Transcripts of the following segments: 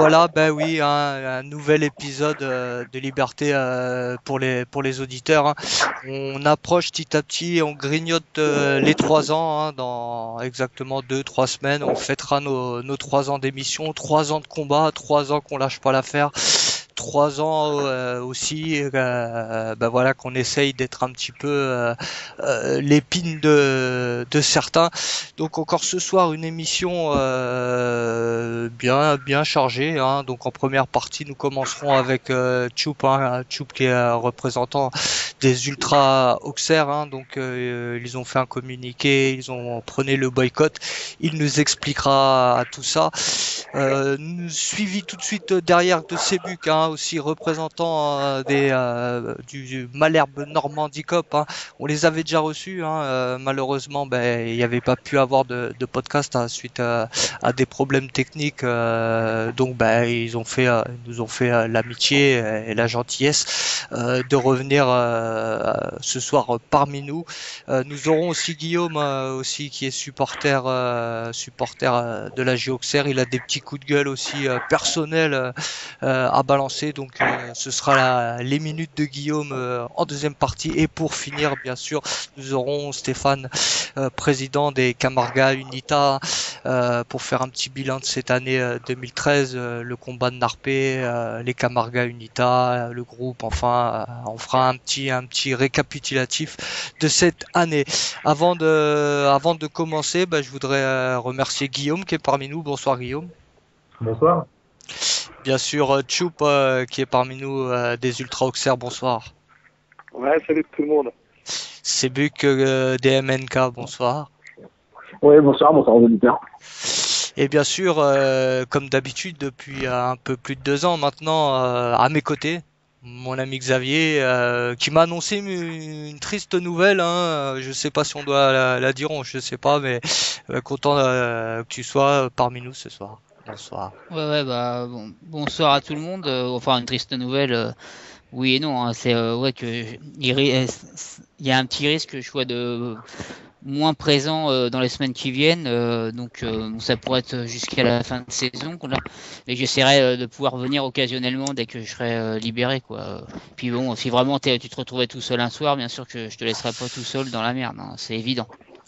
voilà, ben oui, hein, un nouvel épisode de Liberté pour les auditeurs, hein. On approche petit à petit, on grignote les 3 ans, hein, dans exactement 2, 3 semaines. On fêtera nos 3 ans d'émission, 3 ans de combat, 3 ans qu'on lâche pas l'affaire. 3 ans aussi, ben voilà, qu'on essaye d'être un petit peu l'épine de certains. Donc encore ce soir une émission bien chargée, hein. Donc en première partie nous commencerons avec Choup, hein, Choup qui est représentant des Ultra Auxerre, hein. Donc ils ont fait un communiqué, ils ont prôné le boycott. Il nous expliquera tout ça. Suivi tout de suite derrière de Sébuc, hein, aussi représentant du Malherbe Normandie Cup, hein. On les avait déjà reçus, hein. Malheureusement, ben il n'y avait pas pu avoir de podcast, hein, suite à des problèmes techniques. Donc ben ils nous ont fait l'amitié et la gentillesse de revenir ce soir parmi nous. Nous aurons aussi Guillaume aussi qui est supporter de la J Auxerre. Il a des petits coups de gueule aussi personnels à balancer. Donc ce sera les minutes de Guillaume en deuxième partie. Et pour finir, bien sûr, nous aurons Stéphane, président des Camarga Unita, pour faire un petit bilan de cette année 2013, le combat de Narpé, les Camarga Unita, le groupe. Enfin, on fera un petit récapitulatif de cette année. Avant de commencer, bah, je voudrais remercier Guillaume qui est parmi nous. Bonsoir Guillaume. Bonsoir. Bien sûr, Choup qui est parmi nous des Ultra Auxerre. Bonsoir. Ouais, salut tout le monde. Sebuc des MNK. Bonsoir. Oui, bonsoir aux auditeurs. Et bien sûr, comme d'habitude, depuis un peu plus de 2 ans maintenant, à mes côtés, mon ami Xavier, qui m'a annoncé une triste nouvelle, hein. Je sais pas si on doit la dire, je sais pas, mais content que tu sois parmi nous ce soir. Bonsoir. Ouais, bah bonsoir à tout le monde. Enfin, une triste nouvelle, oui et non, hein. C'est ouais que il y a un petit risque que je sois de moins présent dans les semaines qui viennent. Donc ça pourrait être jusqu'à la fin de saison, là. Mais j'essaierai de pouvoir venir occasionnellement dès que je serai libéré, quoi. Puis bon, si vraiment tu te retrouvais tout seul un soir, bien sûr que je te laisserai pas tout seul dans la merde, hein, c'est évident.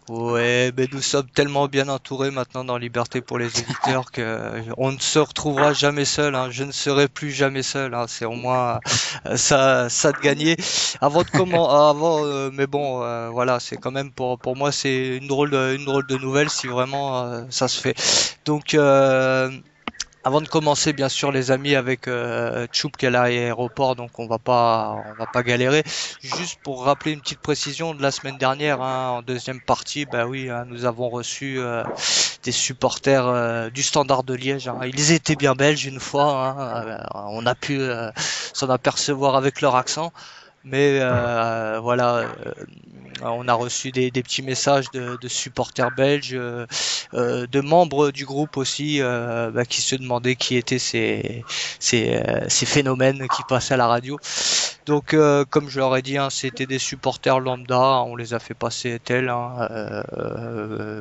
Ouais, mais nous sommes tellement bien entourés maintenant dans Liberté pour les auditeurs que on ne se retrouvera jamais seul, hein. Je ne serai plus jamais seul, hein. C'est au moins ça de gagner. Mais bon, voilà, c'est quand même pour moi c'est une drôle de nouvelle si vraiment ça se fait. Donc avant de commencer, bien sûr, les amis, avec Choup qui est à l'aéroport, donc on va pas galérer. Juste pour rappeler une petite précision de la semaine dernière, hein, en deuxième partie, bah oui, hein, nous avons reçu des supporters du Standard de Liège, hein. Ils étaient bien belges une fois, hein, on a pu s'en apercevoir avec leur accent. Mais voilà, on a reçu des petits messages de supporters belges, de membres du groupe aussi, bah, qui se demandaient qui étaient ces phénomènes qui passaient à la radio. Donc, comme je leur ai dit, hein, c'était des supporters lambda, on les a fait passer tels, hein,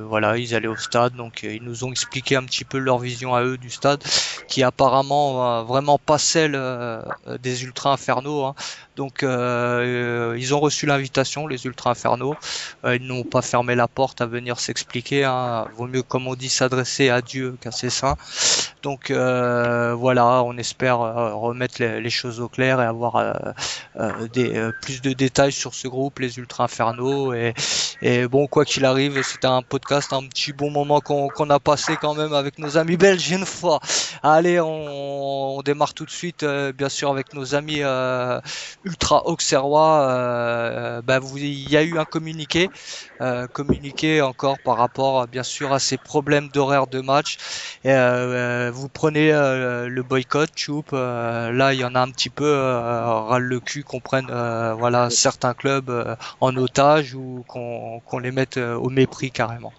voilà, ils allaient au stade, donc ils nous ont expliqué un petit peu leur vision à eux du stade, qui est apparemment vraiment pas celle des ultra infernaux, hein. Donc ils ont reçu l'invitation, les Ultra Infernaux. Ils n'ont pas fermé la porte à venir s'expliquer, hein. Vaut mieux, comme on dit, s'adresser à Dieu qu'à ses saints. Donc voilà, on espère remettre les choses au clair et avoir plus de détails sur ce groupe, les Ultra Infernaux. Et bon, quoi qu'il arrive, c'était un podcast, un petit bon moment qu'on a passé quand même avec nos amis belges une fois. Allez, on démarre tout de suite, bien sûr, avec nos amis ultra auxerrois. Bah, il y a eu un communiqué encore par rapport, bien sûr, à ces problèmes d'horaire de match. Et, vous prenez le boycott, Choup. Là, il y en a un petit peu ras le cul qu'on prenne voilà, certains clubs en otage ou qu'on les mette au mépris carrément.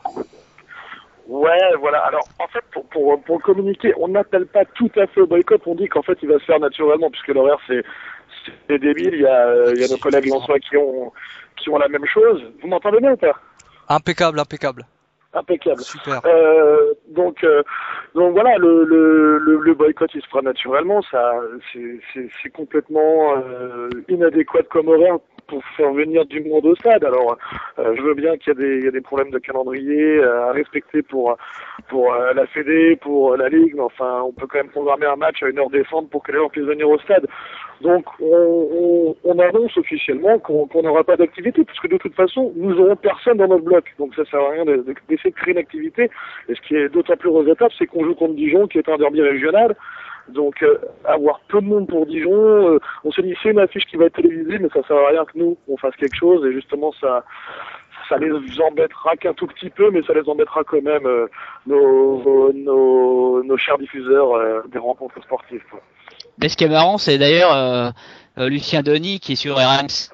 Ouais, voilà. Alors, en fait, pour communiquer, on n'appelle pas tout à fait au boycott. On dit qu'en fait, il va se faire naturellement, puisque l'horaire, c'est débile. Il y a nos collègues lensois qui ont la même chose. Vous m'entendez bien ou pas? Impeccable, impeccable. Impeccable. Super. Donc voilà, le boycott il se fera naturellement. Ça, c'est complètement inadéquat comme horaire pour faire venir du monde au stade. Alors, je veux bien qu'il y a des problèmes de calendrier à respecter pour la Fédé, pour la Ligue, mais enfin, on peut quand même programmer un match à 1h décembre pour que les gens puissent venir au stade. Donc, on annonce officiellement qu'on n'aura pas d'activité, puisque de toute façon, nous n'aurons personne dans notre bloc. Donc, ça sert à rien d'essayer de créer une activité. Et ce qui est d'autant plus regrettable, c'est qu'on joue contre Dijon, qui est un derby régional. Donc, avoir peu de monde pour Dijon, on s'est dit c'est une affiche qui va être télévisée, mais ça sert à rien que nous, on fasse quelque chose. Et justement, ça les embêtera qu'un tout petit peu, mais ça les embêtera quand même nos chers diffuseurs des rencontres sportives, quoi. Mais ce qui est marrant, c'est d'ailleurs Lucien Denis qui est sur RMC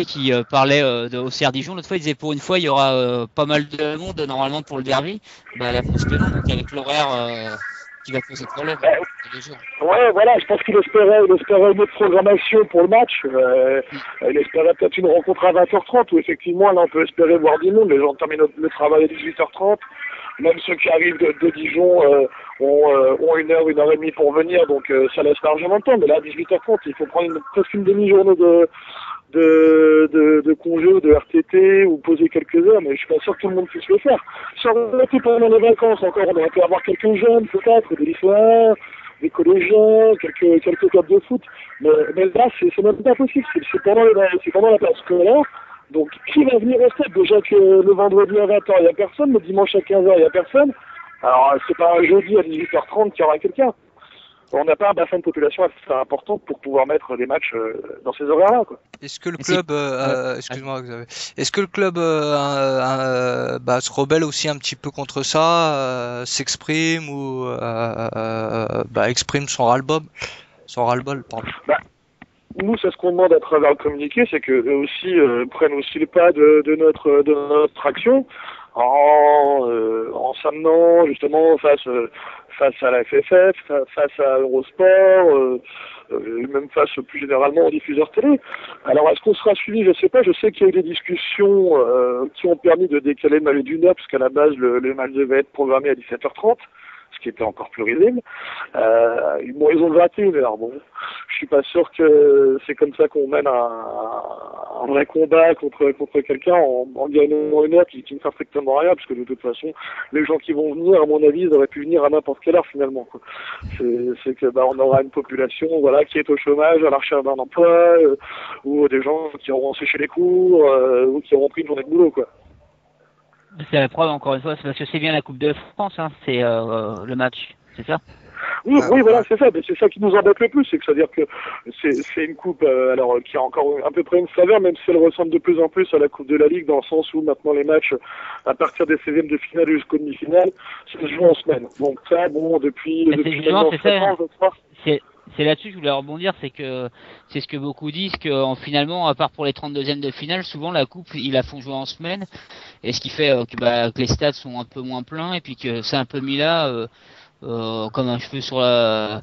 qui parlait au CR Dijon. L'autre fois, il disait pour une fois, il y aura pas mal de monde normalement pour le derby. Bah, la France que non, donc avec l'horaire qui va poser problème. Ouais, voilà, je pense qu'il espérait une autre programmation pour le match. Il espérait peut-être une rencontre à 20h30 où effectivement, là, on peut espérer voir du monde. Les gens terminent le travail à 18h30. Même ceux qui arrivent de Dijon ont 1h et demie pour venir, donc ça laisse largement le temps. Mais là, à 18h30, il faut prendre presque une demi-journée de congé ou de RTT ou poser quelques heures, mais je suis pas sûr que tout le monde puisse le faire. Si on aurait été pendant les vacances encore, on aurait pu avoir quelques jeunes peut-être, des lycéens, des collégiens, quelques clubs de foot, mais là c'est même pas possible, c'est pendant la période scolaire. Donc qui va venir au stade? Déjà que le vendredi à 20h il y a personne, le dimanche à 15h il y a personne. Alors c'est pas un jeudi à 18h30 qu'il y aura quelqu'un. On n'a pas un bassin de population assez important pour pouvoir mettre des matchs dans ces horaires-là, quoi. Est-ce que le club, excuse-moi, Xavier, est-ce que le club se rebelle aussi un petit peu contre ça, s'exprime ou exprime son ras-le-bol, pardon. Nous, c'est ce qu'on demande à travers le communiqué, c'est que eux aussi prennent aussi le pas de notre action en s'amenant justement face à la FFF, face à Eurosport, même face plus généralement aux diffuseurs télé. Alors, est-ce qu'on sera suivi? Je sais pas. Je sais qu'il y a eu des discussions qui ont permis de décaler le match d'une heure, parce qu'à la base, le match devait être programmé à 17h30. Ce qui était encore plus risible. Bon, ils ont le 21h. Bon, je suis pas sûr que c'est comme ça qu'on mène un vrai combat contre quelqu'un en gagnant une heure qui ne fait strictement rien, parce que de toute façon, les gens qui vont venir, à mon avis, ils auraient pu venir à n'importe quelle heure finalement, quoi. C'est que on aura une population, voilà, qui est au chômage, à la recherche d'un emploi, ou des gens qui auront séché les cours, ou qui auront pris une journée de boulot, quoi. C'est la preuve, encore une fois, c'est parce que c'est bien la Coupe de France, hein, c'est le match, c'est ça? Oui, voilà, c'est ça. Mais c'est ça qui nous embête le plus, c'est-à-dire que c'est une coupe qui a encore à peu près une saveur, même si elle ressemble de plus en plus à la Coupe de la Ligue, dans le sens où maintenant les matchs, à partir des 16e de finale jusqu'aux demi-finales, ça se joue en semaine. Donc ça, bon, depuis maintenant 7 ans, je crois. C'est là-dessus que je voulais rebondir, c'est que c'est ce que beaucoup disent, que finalement, à part pour les 32e de finale, souvent la coupe, ils la font jouer en semaine, et ce qui fait que les stades sont un peu moins pleins, et puis que c'est un peu mis là comme un cheveu sur la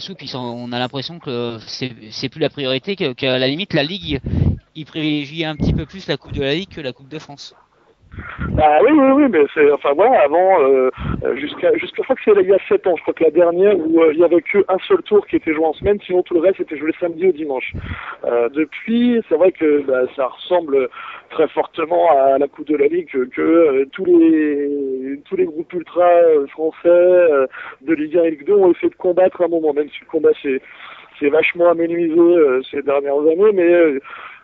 soupe. On a l'impression que c'est plus la priorité, qu'à la limite la Ligue, ils privilégient un petit peu plus la Coupe de la Ligue que la Coupe de France. Oui, mais c'est, enfin voilà, avant, jusqu'à, je crois que c'est il y a 7 ans, je crois que la dernière où il y avait qu'un seul tour qui était joué en semaine, sinon tout le reste était joué le samedi ou dimanche. Depuis, c'est vrai que ça ressemble très fortement à la Coupe de la Ligue, que tous les groupes ultra français de Ligue 1 et Ligue 2 ont essayé de combattre à un moment, même si le combat c'est vachement aménuisé ces dernières années, mais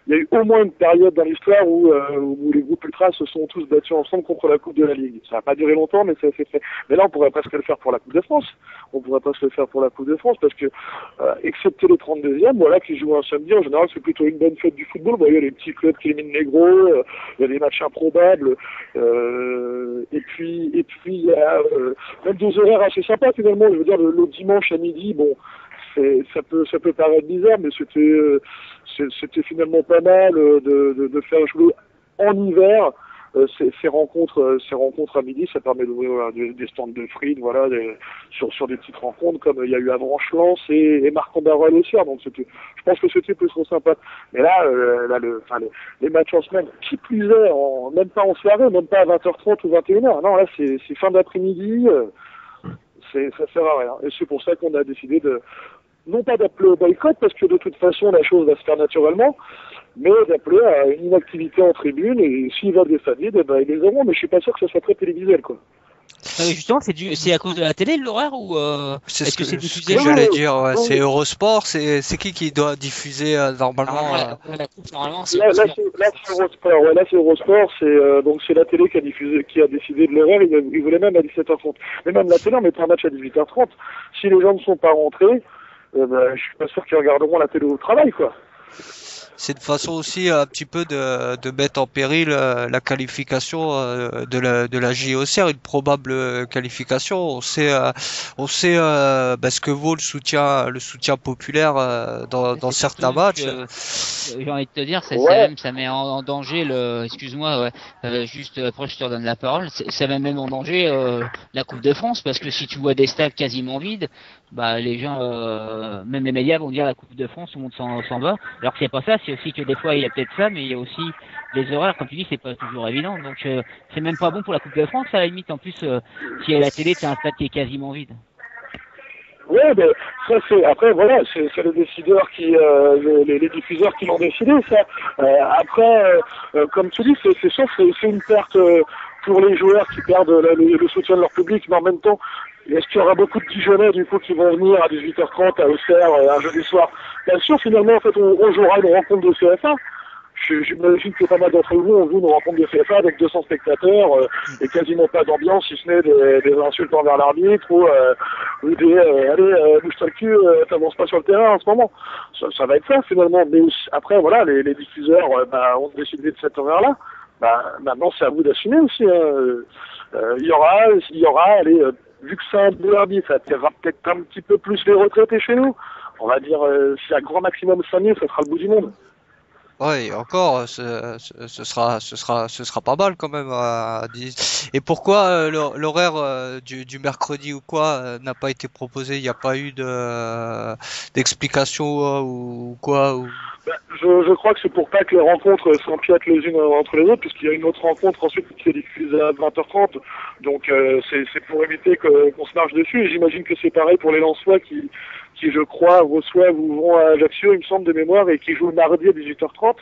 il y a eu au moins une période dans l'histoire où les groupes ultras se sont tous battus ensemble contre la Coupe de la Ligue. Ça n'a pas duré longtemps, mais ça s'est fait. Mais là, on pourrait presque le faire pour la Coupe de France. On pourrait presque le faire pour la Coupe de France parce que, excepté les 32e, voilà, qui jouent un samedi, en général, c'est plutôt une bonne fête du football. Bon, il y a les petits clubs qui éliminent les gros, il y a des matchs improbables, et puis il y a même des horaires assez sympas finalement. Je veux dire, le dimanche à midi, bon, ça peut paraître bizarre, mais c'était finalement pas mal de faire jouer en hiver ces rencontres à midi, ça permet d'ouvrir des stands de frites, voilà, sur des petites rencontres comme il y a eu à Branche-Lens et Marc-en-Barœul au soir. Donc je pense que c'était plus trop sympa. Mais là, les matchs en semaine, qui plus est, même pas en soirée, même pas à 20h30 ou 21h. Non, là c'est fin d'après-midi. Ça sert à rien. Et c'est pour ça qu'on a décidé non pas d'appeler au boycott, parce que de toute façon la chose va se faire naturellement, mais d'appeler à une inactivité en tribune, et s'il va des familles, ils les auront, mais je suis pas sûr que ce soit très télévisuel, quoi. Justement, c'est à cause de la télé l'horaire ou c'est est-ce que c'est ce diffusé? que j'allais dire, ouais. C'est Eurosport, c'est qui doit diffuser normalement Normalement, c'est Eurosport. Ouais, là c'est Eurosport, c'est la télé qui a décidé de l'horaire. Il voulait même à 17h30. Mais même la télé, on mettait un match à 18h30. Si les gens ne sont pas rentrés, je suis pas sûr qu'ils regarderont la télé au travail, quoi. C'est une façon aussi un petit peu de mettre en péril la qualification de la JOCR, une probable qualification. On sait ce que vaut le soutien populaire dans certains matchs. J'ai envie de te dire, ça met en danger excuse-moi, juste après je te redonne la parole, ça met même en danger la Coupe de France, parce que si tu vois des stades quasiment vides, les gens, même les médias vont dire la Coupe de France, tout le monde s'en va. Alors que c'est pas ça, c'est aussi que des fois il y a peut-être ça, mais il y a aussi les horaires, comme tu dis, c'est pas toujours évident. Donc c'est même pas bon pour la Coupe de France, à la limite. En plus, si à la télé, t'as un stade qui est quasiment vide. Ouais, ben ça après voilà, c'est les décideurs les diffuseurs qui l'ont décidé, ça. Après, comme tu dis, c'est sûr, c'est une perte pour les joueurs qui perdent le soutien de leur public, mais en même temps, est-ce qu'il y aura beaucoup de Dijonnais du coup qui vont venir à 18h30 à Auxerre un jeudi soir? Bien sûr, finalement, en fait, on jouera une rencontre de CFA. J'imagine que pas mal d'entre vous ont vu une rencontre de CFA avec 200 spectateurs et quasiment pas d'ambiance, si ce n'est des insultes envers l'arbitre ou des allez, bouge-toi le cul, t'avances pas sur le terrain en ce moment. Ça va être ça finalement. Mais après, voilà, les diffuseurs ont décidé de cet horaire-là. Maintenant, c'est à vous d'assumer aussi. Il y aura, allez, vu que c'est un derby, ça attirera peut-être un petit peu plus les retraités chez nous. On va dire, si à grand maximum 5000, ça sera le bout du monde. Ouais, et encore, ce sera pas mal quand même à 10. Et pourquoi l'horaire du mercredi ou quoi n'a pas été proposé? Il n'y a pas eu d'explication ou quoi ou... Je crois que c'est pour pas que les rencontres s'empiètent les unes entre les autres, puisqu'il y a une autre rencontre ensuite qui est diffusée à 20h30. Donc c'est pour éviter qu'on se marche dessus. Et j'imagine que c'est pareil pour les Lensois qui je crois reçoivent ou vont à Ajaccio, il me semble de mémoire, et qui jouent mardi à 18h30.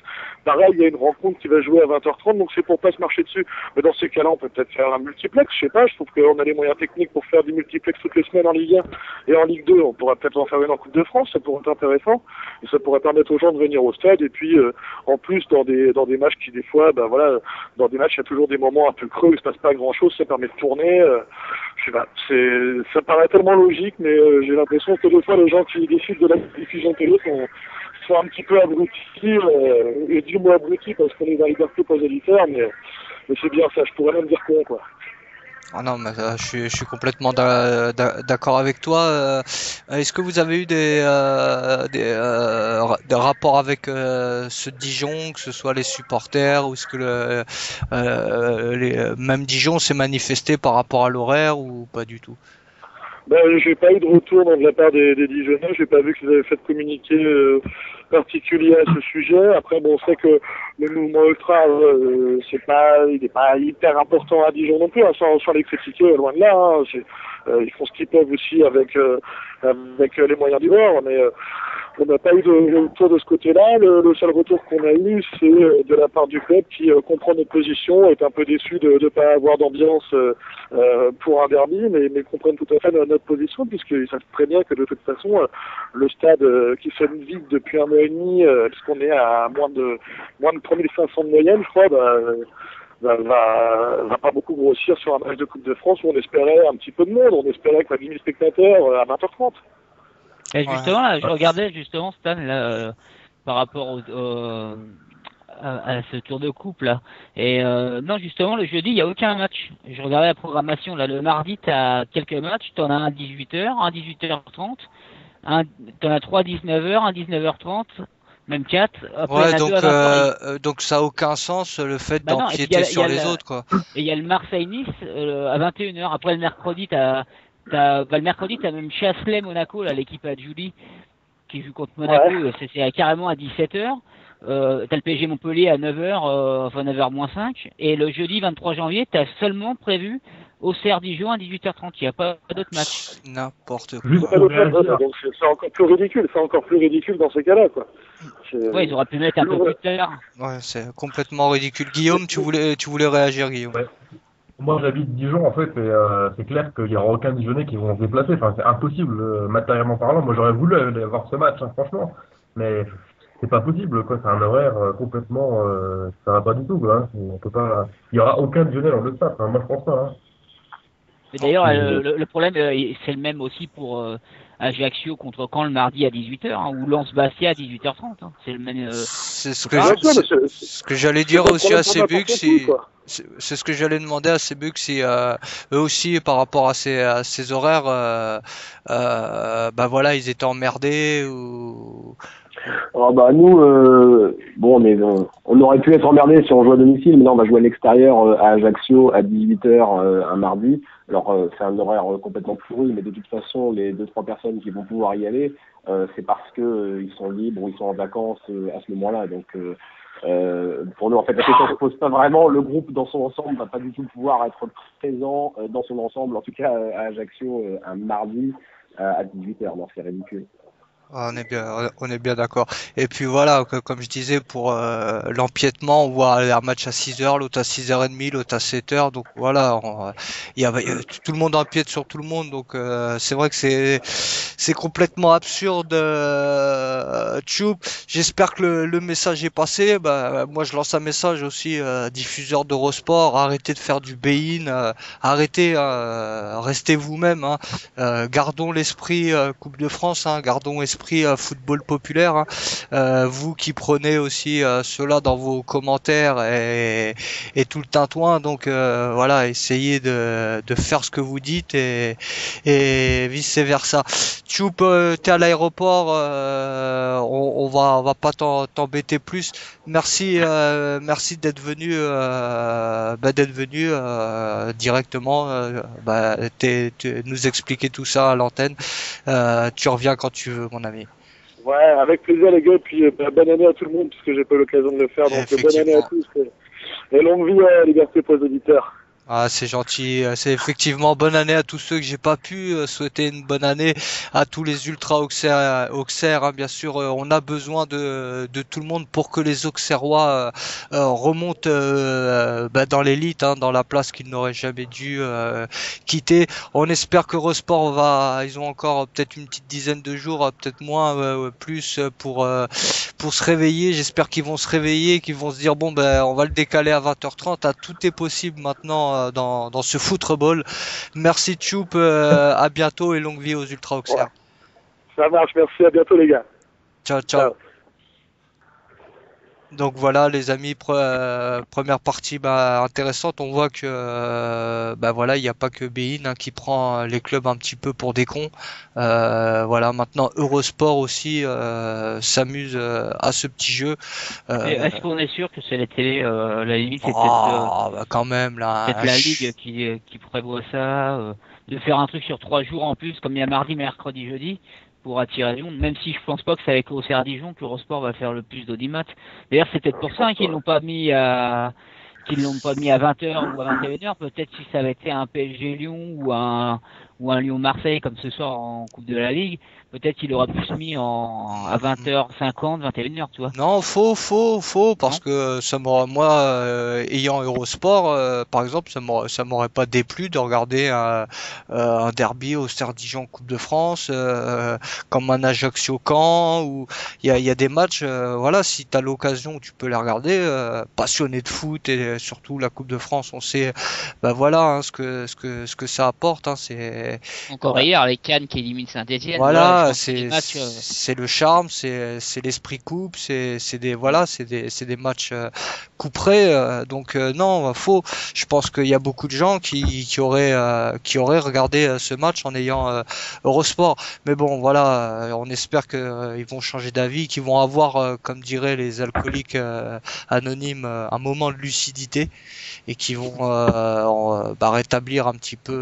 Pareil, il y a une rencontre qui va jouer à 20h30, donc c'est pour pas se marcher dessus. Mais dans ces cas-là, on peut peut-être faire un multiplex, je sais pas, je trouve qu'on a les moyens techniques pour faire du multiplex toutes les semaines en Ligue 1 et en Ligue 2. On pourrait peut-être en faire une en Coupe de France, ça pourrait être intéressant, et ça pourrait permettre aux gens de venir au stade. Et puis en plus dans des matchs qui des fois, dans des matchs il y a toujours des moments un peu creux où il se passe pas grand-chose, ça permet de tourner. Je sais pas, ça paraît tellement logique, mais j'ai l'impression que des fois les gens qui décident de la diffusion télé sont un petit peu abrutis, et dis-moi abrutis parce qu'on est dans les libertés pour les auditeurs, mais c'est bien ça, je pourrais même dire quoi. Ah non, mais je suis complètement d'accord avec toi. Est-ce que vous avez eu des rapports avec ce Dijon, que ce soit les supporters, ou est-ce que même Dijon s'est manifesté par rapport à l'horaire ou pas du tout? J'ai pas eu de retour de la part des Dijonnais, j'ai pas vu qu'ils avaient fait de communiqué particulier à ce sujet. Après, bon, c'est que le mouvement ultra, il est pas hyper important à Dijon non plus, hein, sans les critiquer, loin de là. Hein, ils font ce qu'ils peuvent aussi avec les moyens du bord, mais on n'a pas eu de retour de ce côté-là. Le seul retour qu'on a eu, c'est de la part du club qui comprend notre position, est un peu déçu de ne pas avoir d'ambiance pour un derby, mais comprennent tout à fait notre position, puisqu'ils savent très bien que de toute façon, le stade qui sonne vide depuis un mois et demi, puisqu'on est à moins de 3500 de moyenne, je crois, va pas beaucoup grossir sur un match de Coupe de France où on espérait un petit peu de monde, on espérait que 10 000 spectateurs à 20h30. Et justement, là, je regardais justement Stan là, par rapport à ce tour de coupe là. Et non, justement, le jeudi, il n'y a aucun match. Je regardais la programmation là. Le mardi, tu as quelques matchs. Tu en as un 18h, un 18h30, t'en as 3 19h, un 19h30, même 4. Après, Ouais, il y en a deux à 20h. donc ça a aucun sens le fait Bah non, et puis il y d'empiéter a, sur les autres, quoi. et il y a le Marseille-Nice à 21h. Après, le mercredi, le mercredi, t'as même Chasselet-Monaco, là, l'équipe à Julie, qui joue contre Monaco, c'est carrément à 17h. T'as le PSG Montpellier à 9h, enfin 9h moins 5. Et le jeudi 23 janvier, t'as seulement prévu Auxerre Dijon à 18h30. Il n'y a pas d'autres matchs. N'importe quoi. Juste C'est pas pour d'autre chose, réagir. donc c'est encore plus ridicule. C'est encore plus ridicule dans ces cas-là, quoi. Ouais, ils auraient pu mettre un peu plus tard. Ouais, c'est complètement ridicule. Guillaume, tu voulais réagir, Guillaume? Ouais. Moi, j'habite Dijon, en fait, et c'est clair qu'il n'y aura aucun Dijonnais qui vont se déplacer. Enfin, c'est impossible, matériellement parlant. Moi, j'aurais voulu aller voir ce match, hein, franchement. Mais c'est pas possible, quoi. C'est un horaire complètement... ça va pas du tout, quoi. Hein. On peut pas... Il y aura aucun Dijonnais dans le stade. Hein. Moi, je pense pas. Hein. Et d'ailleurs, le problème, c'est le même aussi pour Ajaccio contre Caen le mardi à 18h, hein, ou Lens-Bastia à 18h30. Hein. C'est le même. C'est ce c'est que j'allais dire aussi à Sebuk, quoi. c'est ce que j'allais demander à Sebuk, si eux aussi par rapport à ces horaires, bah voilà, ils étaient emmerdés ou. Alors bah nous, bon, mais on aurait pu être emmerdés si on jouait à domicile, mais là on va jouer à l'extérieur à Ajaccio à 18h un mardi. Alors c'est un horaire complètement pourri, mais de toute façon les 2-3 personnes qui vont pouvoir y aller, c'est parce que ils sont libres ou ils sont en vacances à ce moment-là. Donc pour nous en fait la question se pose pas vraiment. Le groupe dans son ensemble va pas du tout pouvoir être présent dans son ensemble, en tout cas à Ajaccio un mardi à 18h. Non, c'est ridicule. Ah, on est bien d'accord. Et puis voilà, comme je disais, pour l'empiètement, on voit un match à 6h, l'autre à 6h30, l'autre à 7h. Donc voilà, tout le monde empiète sur tout le monde. Donc c'est vrai que c'est complètement absurde. Tchoub, j'espère que le message est passé. Bah, moi, je lance un message aussi, diffuseur d'Eurosport, arrêtez de faire du bein, arrêtez, restez vous-même. Hein. Gardons l'esprit Coupe de France, hein, gardons l'esprit football populaire. Hein. Vous qui prenez aussi cela dans vos commentaires et tout le tintouin, donc voilà, essayez de faire ce que vous dites et vice versa. Choup, t'es à l'aéroport, on va pas t'embêter plus. Merci d'être venu directement nous expliquer tout ça à l'antenne. Tu reviens quand tu veux, mon ami. Ouais, avec plaisir les gars, puis bonne année à tout le monde, puisque j'ai pas eu l'occasion de le faire, donc bonne année à tous, et longue vie à Liberté pour les auditeurs. Ah, c'est gentil. C'est effectivement bonne année à tous ceux que j'ai pas pu souhaiter une bonne année à tous les ultra Auxerre, hein, bien sûr, on a besoin de tout le monde pour que les Auxerrois remontent dans l'élite, hein, dans la place qu'ils n'auraient jamais dû quitter. On espère que Eurosport ils ont encore peut-être une petite dizaine de jours, peut-être moins, plus pour se réveiller. J'espère qu'ils vont se réveiller, qu'ils vont se dire bon on va le décaler à 20h30. Ah, tout est possible maintenant dans ce football. Merci Tchoup, à bientôt et longue vie aux Ultra Auxerre. Ça marche, merci, à bientôt les gars. Ciao. Donc voilà les amis, première partie intéressante. On voit que voilà, il n'y a pas que Bein qui prend les clubs un petit peu pour des cons. Voilà, maintenant Eurosport aussi s'amuse à ce petit jeu. Est-ce qu'on est sûr que c'est la télé, la limite c'est quand même là. Peut-être la Ligue qui prévoit ça, de faire un truc sur 3 jours en plus, comme il y a mardi, mercredi, jeudi, pour attirer du monde, même si je pense pas que c'est avec Auxerre Dijon que Eurosport va faire le plus d'audimat. D'ailleurs, c'est peut-être pour ça qu'ils l'ont pas mis à 20h ou à 21h. Peut-être si ça avait été un PSG Lyon ou un Lyon Marseille comme ce soir en Coupe de la Ligue, peut-être qu'il aurait plus mis à 20h50, 21h, tu vois. Non, faux, parce que ça m'aurait, moi, ayant Eurosport, par exemple, ça m'aurait pas déplu de regarder un derby au Stade Dijon Coupe de France, comme un Ajaccio Caen, où il y a des matchs, voilà, si t'as l'occasion, tu peux les regarder, passionné de foot et surtout la Coupe de France, on sait, voilà, hein, ce que ça apporte, hein, c'est Encore ouais. hier, les Cannes qui éliminent Saint-Etienne. Voilà, des matchs. c'est le charme, c'est l'esprit coupe, c'est des voilà, c'est des matchs coup près. Donc non, je pense qu'il y a beaucoup de gens qui auraient regardé ce match en ayant Eurosport. Mais bon, voilà, on espère que ils vont changer d'avis, qu'ils vont avoir, comme diraient les alcooliques anonymes, un moment de lucidité et qui vont rétablir un petit peu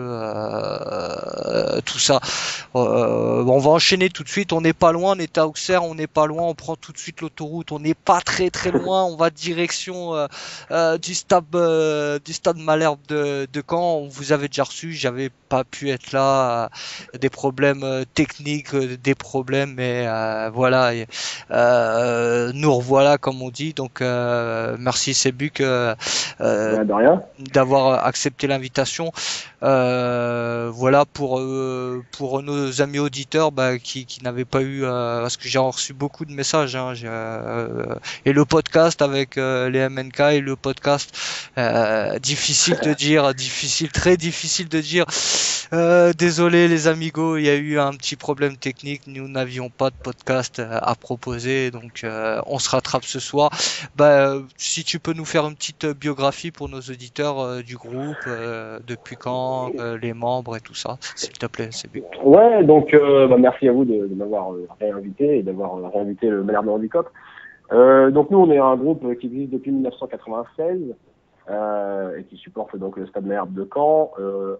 tout ça. On va enchaîner tout de suite. On n'est pas loin, on est à Auxerre, on n'est pas loin. On prend tout de suite l'autoroute. On n'est pas très loin. On va direction du stade Malherbe de Caen. On vous avait déjà reçu. J'avais pas pu être là. Des problèmes techniques, des problèmes, mais voilà. Nous revoilà comme on dit. Donc merci Sébuc De rien. d'avoir accepté l'invitation. Voilà pour nos amis auditeurs qui n'avaient pas eu parce que j'ai reçu beaucoup de messages hein, et le podcast avec les MNK et le podcast très difficile de dire désolé les amigos, il y a eu un petit problème technique, nous n'avions pas de podcast à proposer, donc on se rattrape ce soir. Si tu peux nous faire une petite biographie pour nos auditeurs du groupe, depuis quand, les membres et tout ça, s'il te plaît, c'est bien. Ouais, donc merci à vous de m'avoir réinvité et d'avoir réinvité le Malherbe de Handicap. Donc nous, on est un groupe qui existe depuis 1996 et qui supporte donc le stade Malherbe de Caen.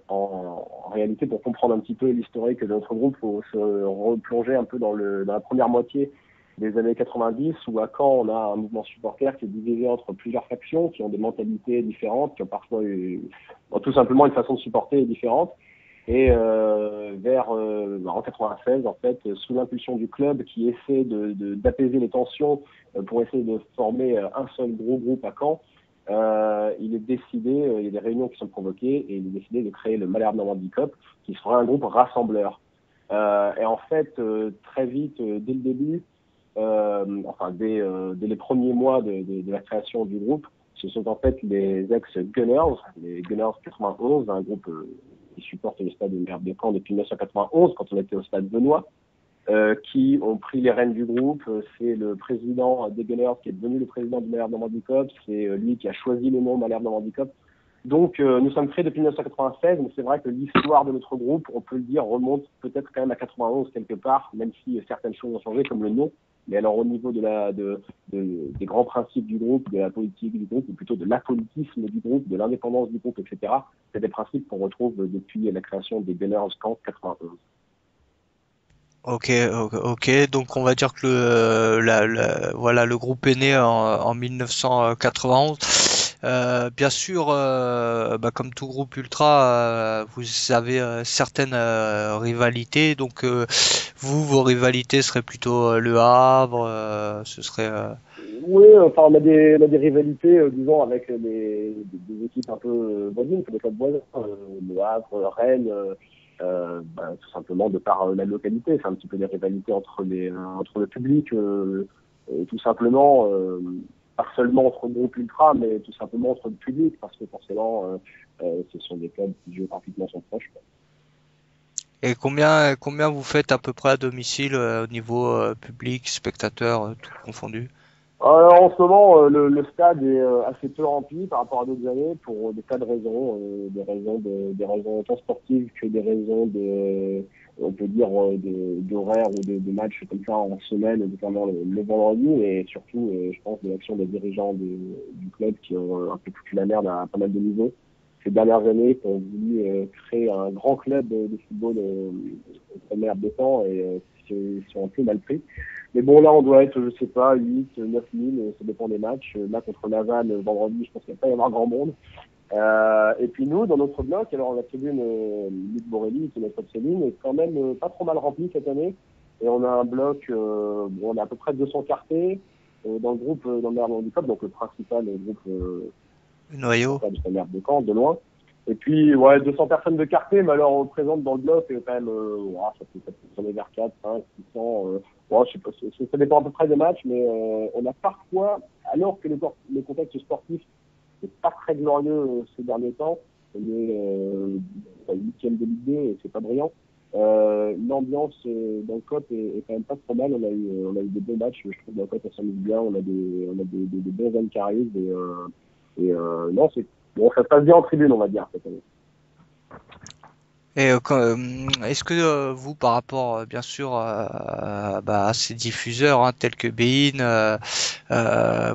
En réalité, pour comprendre un petit peu l'historique de notre groupe, il faut se replonger un peu dans la première moitié des années 90, où à Caen, on a un mouvement supporter qui est divisé entre plusieurs factions, qui ont des mentalités différentes, qui ont parfois tout simplement une façon de supporter différente. Et en 96, en fait, sous l'impulsion du club qui essaie d'apaiser les tensions pour essayer de former un seul gros groupe à Caen, il est décidé, il y a des réunions qui sont provoquées, et il est décidé de créer le Malherbe Normandie Cup, qui sera un groupe rassembleur. Et en fait, très vite, dès le début, dès les premiers mois de la création du groupe, ce sont en fait les ex-Gunners, les Gunners 91, un groupe qui supporte le stade de Malherbe de Caen depuis 1991, quand on était au stade Benoît, qui ont pris les rênes du groupe. C'est le président des Gunners qui est devenu le président du Malherbe Normandie Cup, c'est lui qui a choisi le nom Malherbe Normandie Cup. Donc nous sommes créés depuis 1996, mais c'est vrai que l'histoire de notre groupe, on peut le dire, remonte peut-être quand même à 91 quelque part, même si certaines choses ont changé, comme le nom. Mais alors au niveau des grands principes du groupe, de la politique du groupe, ou plutôt de l'apolitisme du groupe, de l'indépendance du groupe, etc., c'est des principes qu'on retrouve depuis la création des Gunners Caen 91. Ok. Donc on va dire que voilà, le groupe est né en 1991. Bien sûr, comme tout groupe ultra, vous avez certaines rivalités. Donc vos rivalités seraient plutôt Le Havre, ce serait. Oui, enfin on a des rivalités, disons, avec des équipes un peu voisines, des clubs voisins, Le Havre, Rennes. Tout simplement de par la localité, c'est un petit peu des rivalités entre le public, tout simplement, pas seulement entre le groupe ultra, mais tout simplement entre le public, parce que forcément, ce sont des clubs qui géographiquement sont proches. Et combien vous faites à peu près à domicile au niveau public, spectateurs, tout confondu? Alors, en ce moment, le stade est assez peu rempli par rapport à d'autres années pour des tas de raisons, des raisons tant sportives que des raisons on peut dire, d'horaire ou de matchs comme ça en semaine, notamment le vendredi, et surtout, je pense, de l'action des dirigeants du club qui ont un peu foutu la merde à pas mal de niveaux ces dernières années, qui ont voulu créer un grand club de football au Malherbe de Caen, et qui sont un peu mal pris. Mais bon, là, on doit être, je sais pas, 8, 9 000, ça dépend des matchs. Là, contre Laval, vendredi, je pense qu'il va pas y avoir grand monde. Et puis nous, dans notre bloc, alors la tribune Luc Borelli, qui est notre tribune, est quand même pas trop mal remplie cette année. Et on a un bloc, on a à peu près 200 quartiers dans le groupe, dans le Malherbe Handicap, donc le principal groupe Noyau de Malherbe de Caen, de loin. Et puis, ouais, 200 personnes de quartier, mais alors on présente dans le bloc quand même, ça peut tourner vers 4, 5, 600, je sais pas, ça dépend à peu près des matchs, mais on a parfois, alors que le contexte sportif n'est pas très glorieux ces derniers temps, On est 8e de Ligue 2 et c'est pas brillant. L'ambiance dans le COP est quand même pas trop mal. On a eu des bons matchs, je trouve, dans le COP, on s'amuse bien. On a des bons hommes qui arrivent. Non, bon, ça se passe bien en tribune, on va dire, cette année. Et est-ce que vous, par rapport, bien sûr, à ces diffuseurs tels que Bein,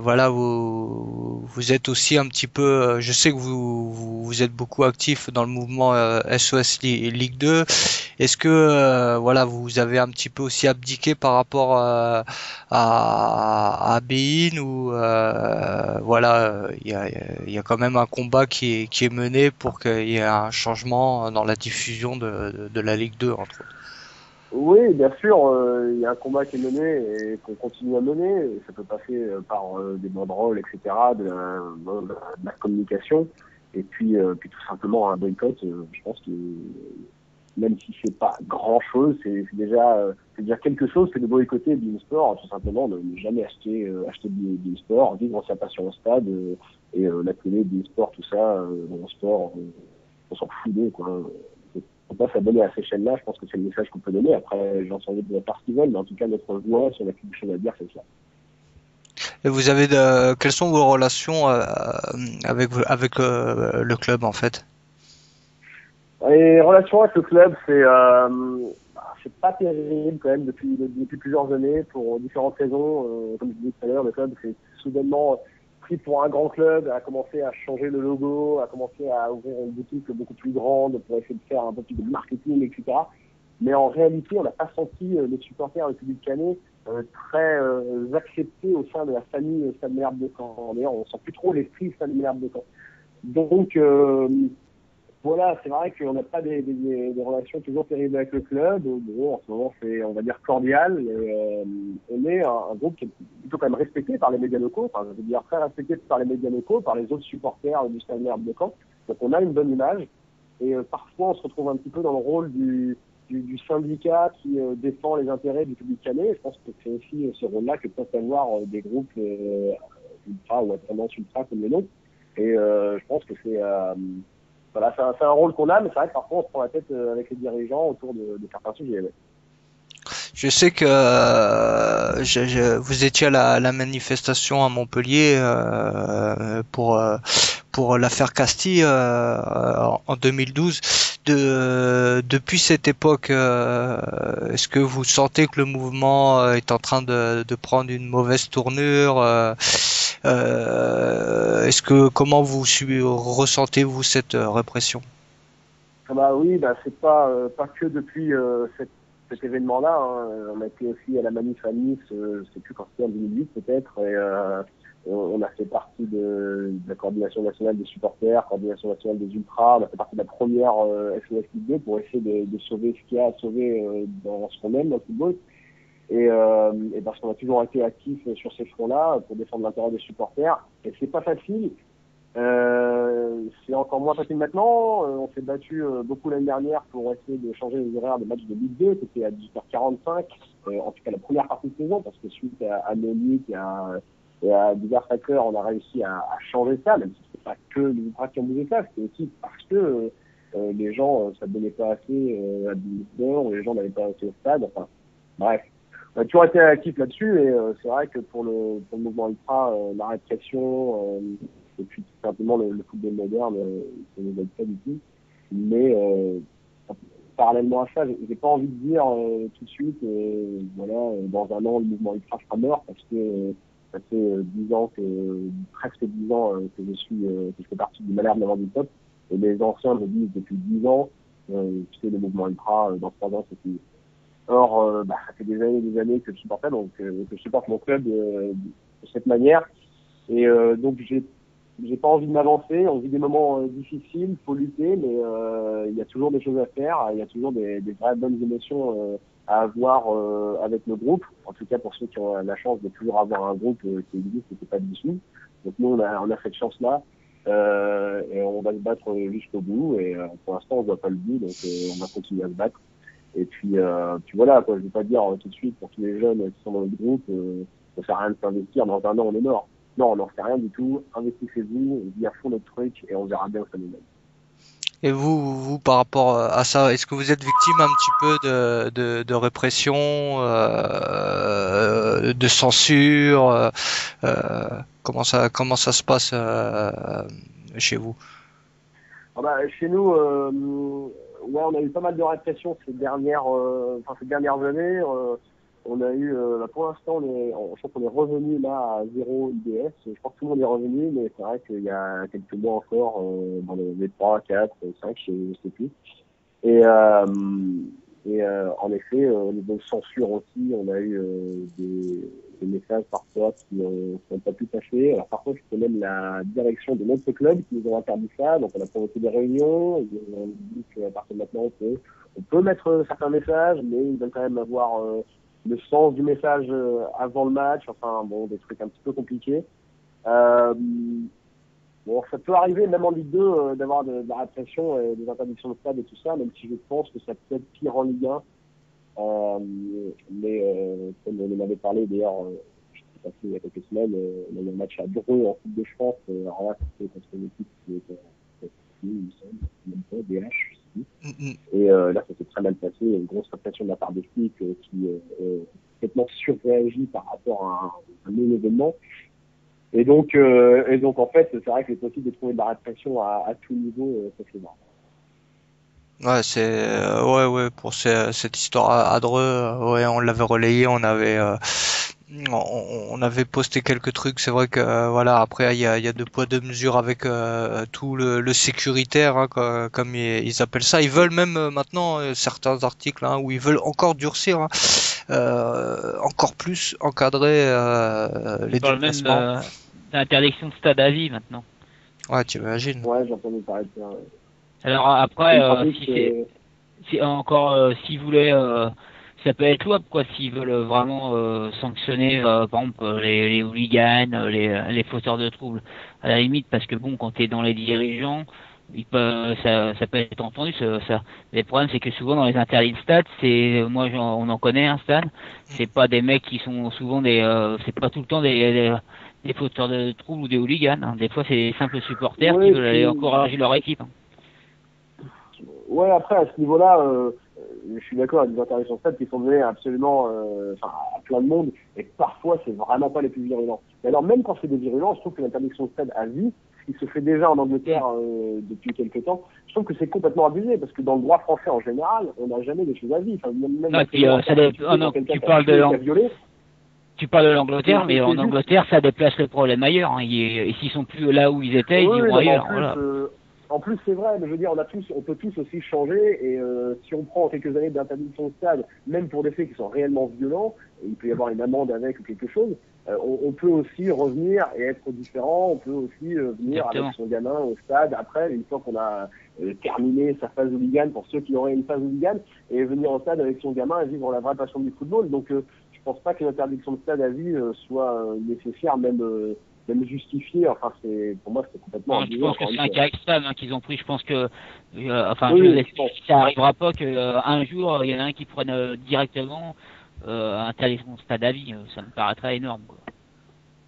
voilà, vous êtes aussi un petit peu. Je sais que vous êtes beaucoup actif dans le mouvement SOS Ligue 2. Est-ce que voilà, vous avez un petit peu aussi abdiqué par rapport à Bein ou voilà, il y a quand même un combat qui est mené pour qu'il y ait un changement dans la diffusion de la Ligue 2 entre autres. Oui, bien sûr, il y a un combat qui est mené et qu'on continue à mener. Ça peut passer par des banderoles, etc., de la communication, et puis tout simplement un boycott. Je pense que même si c'est pas grand chose, c'est déjà quelque chose, c'est de boycotter Beansport, tout simplement, de ne jamais acheter Beansport, vivre sa passion au stade, et la télé, Beansport, tout ça, le sport, on s'en fout d'eux, quoi. Faut pas s'abonner à ces chaînes-là, je pense que c'est le message qu'on peut donner. Après, j'en sais de la part qu'ils veulent, mais en tout cas, notre voix, si on a quelque chose à dire, c'est ça. Et vous avez quelles sont vos relations avec le club en fait? Les relations avec le club, c'est pas terrible quand même depuis plusieurs années pour différentes raisons. Comme je disais tout à l'heure, le club s'est soudainement pris pour un grand club, a commencé à changer le logo, a commencé à ouvrir une boutique beaucoup plus grande pour essayer de faire un peu plus de marketing, etc. Mais en réalité, on n'a pas senti les supporters du public canet très acceptés au sein de la famille Stade Malherbe de Caen. D'ailleurs, on sent plus trop l'esprit Stade Malherbe de Caen. Donc voilà, c'est vrai qu'on n'a pas des relations toujours terribles avec le club. Bon, en ce moment, c'est, on va dire, cordial. Et, on est un groupe qui est plutôt quand même respecté par les médias locaux. Enfin, je veux dire, très respecté par les médias locaux, par les autres supporters du Stade Malherbe de Caen. Donc, on a une bonne image. Et parfois, on se retrouve un petit peu dans le rôle du syndicat qui défend les intérêts du public canet. Je pense que c'est aussi ce rôle-là que peuvent avoir des groupes ultra ou à tendance ultra comme les nôtres. Et je pense que voilà, c'est un rôle qu'on a, mais c'est vrai que parfois on se prend la tête avec les dirigeants autour de certains sujets. Ouais. Je sais que vous étiez à la manifestation à Montpellier pour l'affaire Castille en 2012. Depuis cette époque, est-ce que vous sentez que le mouvement est en train de prendre une mauvaise tournure comment ressentez-vous cette répression? Ah bah oui, c'est pas que depuis cet événement-là. Hein. On a été aussi à la manif à Nice, je sais plus quand c'était, en 2008 peut-être, et on a fait partie de la coordination nationale des supporters, coordination nationale des ultras. On a fait partie de la première SOS Ligue 2 pour essayer de sauver ce qu'il y a à sauver dans ce qu'on aime dans le football. Et parce qu'on a toujours été actifs sur ces fronts-là pour défendre l'intérêt des supporters. Et c'est pas facile. C'est encore moins facile maintenant. On s'est battu beaucoup l'année dernière pour essayer de changer les horaires des matchs de Ligue 2. C'était à 18h45, en tout cas la première partie de saison, parce que suite à Munich et à divers facteurs, on a réussi à changer ça, même si c'était pas que les ultras qui ont bougé ça, c'était aussi parce que les gens s'abonnaient pas assez à 18h, ou les gens n'avaient pas assez au stade. Enfin, bref. On a toujours été actifs là-dessus, et c'est vrai que pour le mouvement ultra, la répression et puis tout simplement le football moderne, ça ne nous aide pas du tout. Mais parallèlement à ça, j'ai pas envie de dire tout de suite, voilà, dans un an le mouvement ultra sera mort, parce que ça fait 10 ans presque 10 ans que je fais partie du Malherbe avant du peuple, et les anciens me disent depuis 10 ans, tu sais, le mouvement ultra, dans 3 ans, c'est fini. Or, ça fait des années que je supporte ça, donc que je supporte mon club de cette manière. Et donc j'ai pas envie de m'avancer. On vit des moments difficiles, faut lutter, mais il y a toujours des choses à faire. Il y a toujours des vraies bonnes émotions à avoir avec le groupe. En tout cas pour ceux qui ont la chance de toujours avoir un groupe qui existe et qui n'est pas dissous. Donc nous on a cette chance-là. Et on va se battre jusqu'au bout. Et pour l'instant on voit pas le bout, donc on va continuer à se battre. Et puis voilà, quoi. Je vais pas dire tout de suite pour tous les jeunes qui sont dans le groupe, ça sert à rien de s'investir. Dans un an, on est mort. Non, on n'en fait rien du tout. Investissez-vous, on vit à fond notre truc et on verra bien où ça nous mène. Et vous, par rapport à ça, est-ce que vous êtes victime un petit peu de répression, de censure, comment ça se passe chez vous? Ah bah, chez nous, ouais, on a eu pas mal de répression ces dernières années. On a eu, pour l'instant, je pense qu'on est revenu là à 0 IDS. Je crois que tout le monde est revenu, mais c'est vrai qu'il y a quelques mois encore, dans les 3, 4, 5, je sais plus. Et, en effet, au niveau de censure aussi, on a eu des messages parfois qui sont pas tout à fait. Alors parfois, c'était même la direction de notre club qui nous ont interdit ça. Donc on a provoqué des réunions. Ils ont dit qu'à partir de maintenant, on peut mettre certains messages, mais ils veulent quand même avoir le sens du message avant le match. Enfin bon, des trucs un petit peu compliqués. Euh, Bon, ça peut arriver, même en Ligue 2, d'avoir de la répression et des interdictions de stade et tout ça, même si je pense que ça peut être pire en Ligue 1. Mais comme on en avait parlé d'ailleurs, je sais pas si il y a quelques semaines, on a eu un match à Dreux en Coupe de France. Alors là, c'était contre une équipe qui était il me semble, même pas, DH, je sais plus. Mm, mm. Et là, ça s'est très mal passé. Il y a une grosse répression de la part des flics qui complètement surréagit par rapport à un non-événement. Et donc en fait, c'est vrai qu'il est possible de trouver de la répression à tout niveau, ça c'est marrant. Ouais, ouais, pour cette histoire à Dreux, ouais, on l'avait relayé, on avait posté quelques trucs. C'est vrai que voilà, après il y a deux poids deux mesures avec tout le sécuritaire, hein, comme ils appellent ça. Ils veulent même maintenant certains articles, hein, où ils veulent encore durcir, hein, encore plus encadrer Ils les parlent même déplacements. d'interdiction de stade à vie maintenant. Ouais, tu imagines. Ouais, j'ai entendu parler de ça. Ouais. Alors C'est après, une pratique. si encore, s'ils voulaient, ça peut être louable quoi, s'ils veulent vraiment sanctionner, par exemple, les hooligans, les fauteurs de troubles, à la limite, parce que bon, quand t'es dans les dirigeants, ça peut être entendu, ça. Mais le problème, c'est que souvent dans les interdits de stade, on en connaît un stade, c'est pas des mecs qui sont souvent c'est pas tout le temps des fauteurs de troubles ou des hooligans, hein. Des fois, c'est des simples supporters qui Ouais, veulent aller encourager leur équipe, hein. ouais, après, à ce niveau-là, je suis d'accord avec des interdictions de stade qui sont données absolument à plein de monde, et parfois, c'est vraiment pas les plus virulents. Mais alors, même quand c'est des virulents, je trouve que l'interdiction de stade à vie, ce qui se fait déjà en Angleterre depuis quelques temps, je trouve que c'est complètement abusé, parce que dans le droit français en général, on n'a jamais des choses à vie. Enfin, même Non, la et puis, non, quelqu'un qui a violé, tu parles de l'Angleterre, mais en c'est juste. Angleterre, ça déplace le problème ailleurs, hein. Et s'ils sont plus là où ils étaient, ils Oui, oui, iront non, mais ailleurs. Voilà. en plus c'est vrai, mais je veux dire, on peut tous aussi changer, et si on prend quelques années d'interdiction de stade, même pour des faits qui sont réellement violents, et il peut y avoir une amende avec ou quelque chose, on peut aussi revenir et être différent, on peut aussi venir avec Exactement. son gamin au stade après, une fois qu'on a terminé sa phase hooligan, pour ceux qui auraient une phase hooligan, et venir au stade avec son gamin et vivre la vraie passion du football. Donc je pense pas qu'une interdiction de stade à vie soit nécessaire, même justifié. Enfin, pour moi, c'est complètement Non, je abusé, pense que encore une c'est un fois. cas extrême, hein, qu'ils ont pris. Je pense que, enfin, Oui, je oui, sais je pense. que ça arrivera pas que un jour il y en a un qui prenne directement interdiction de stade à vie. Ça me paraîtrait énorme, quoi.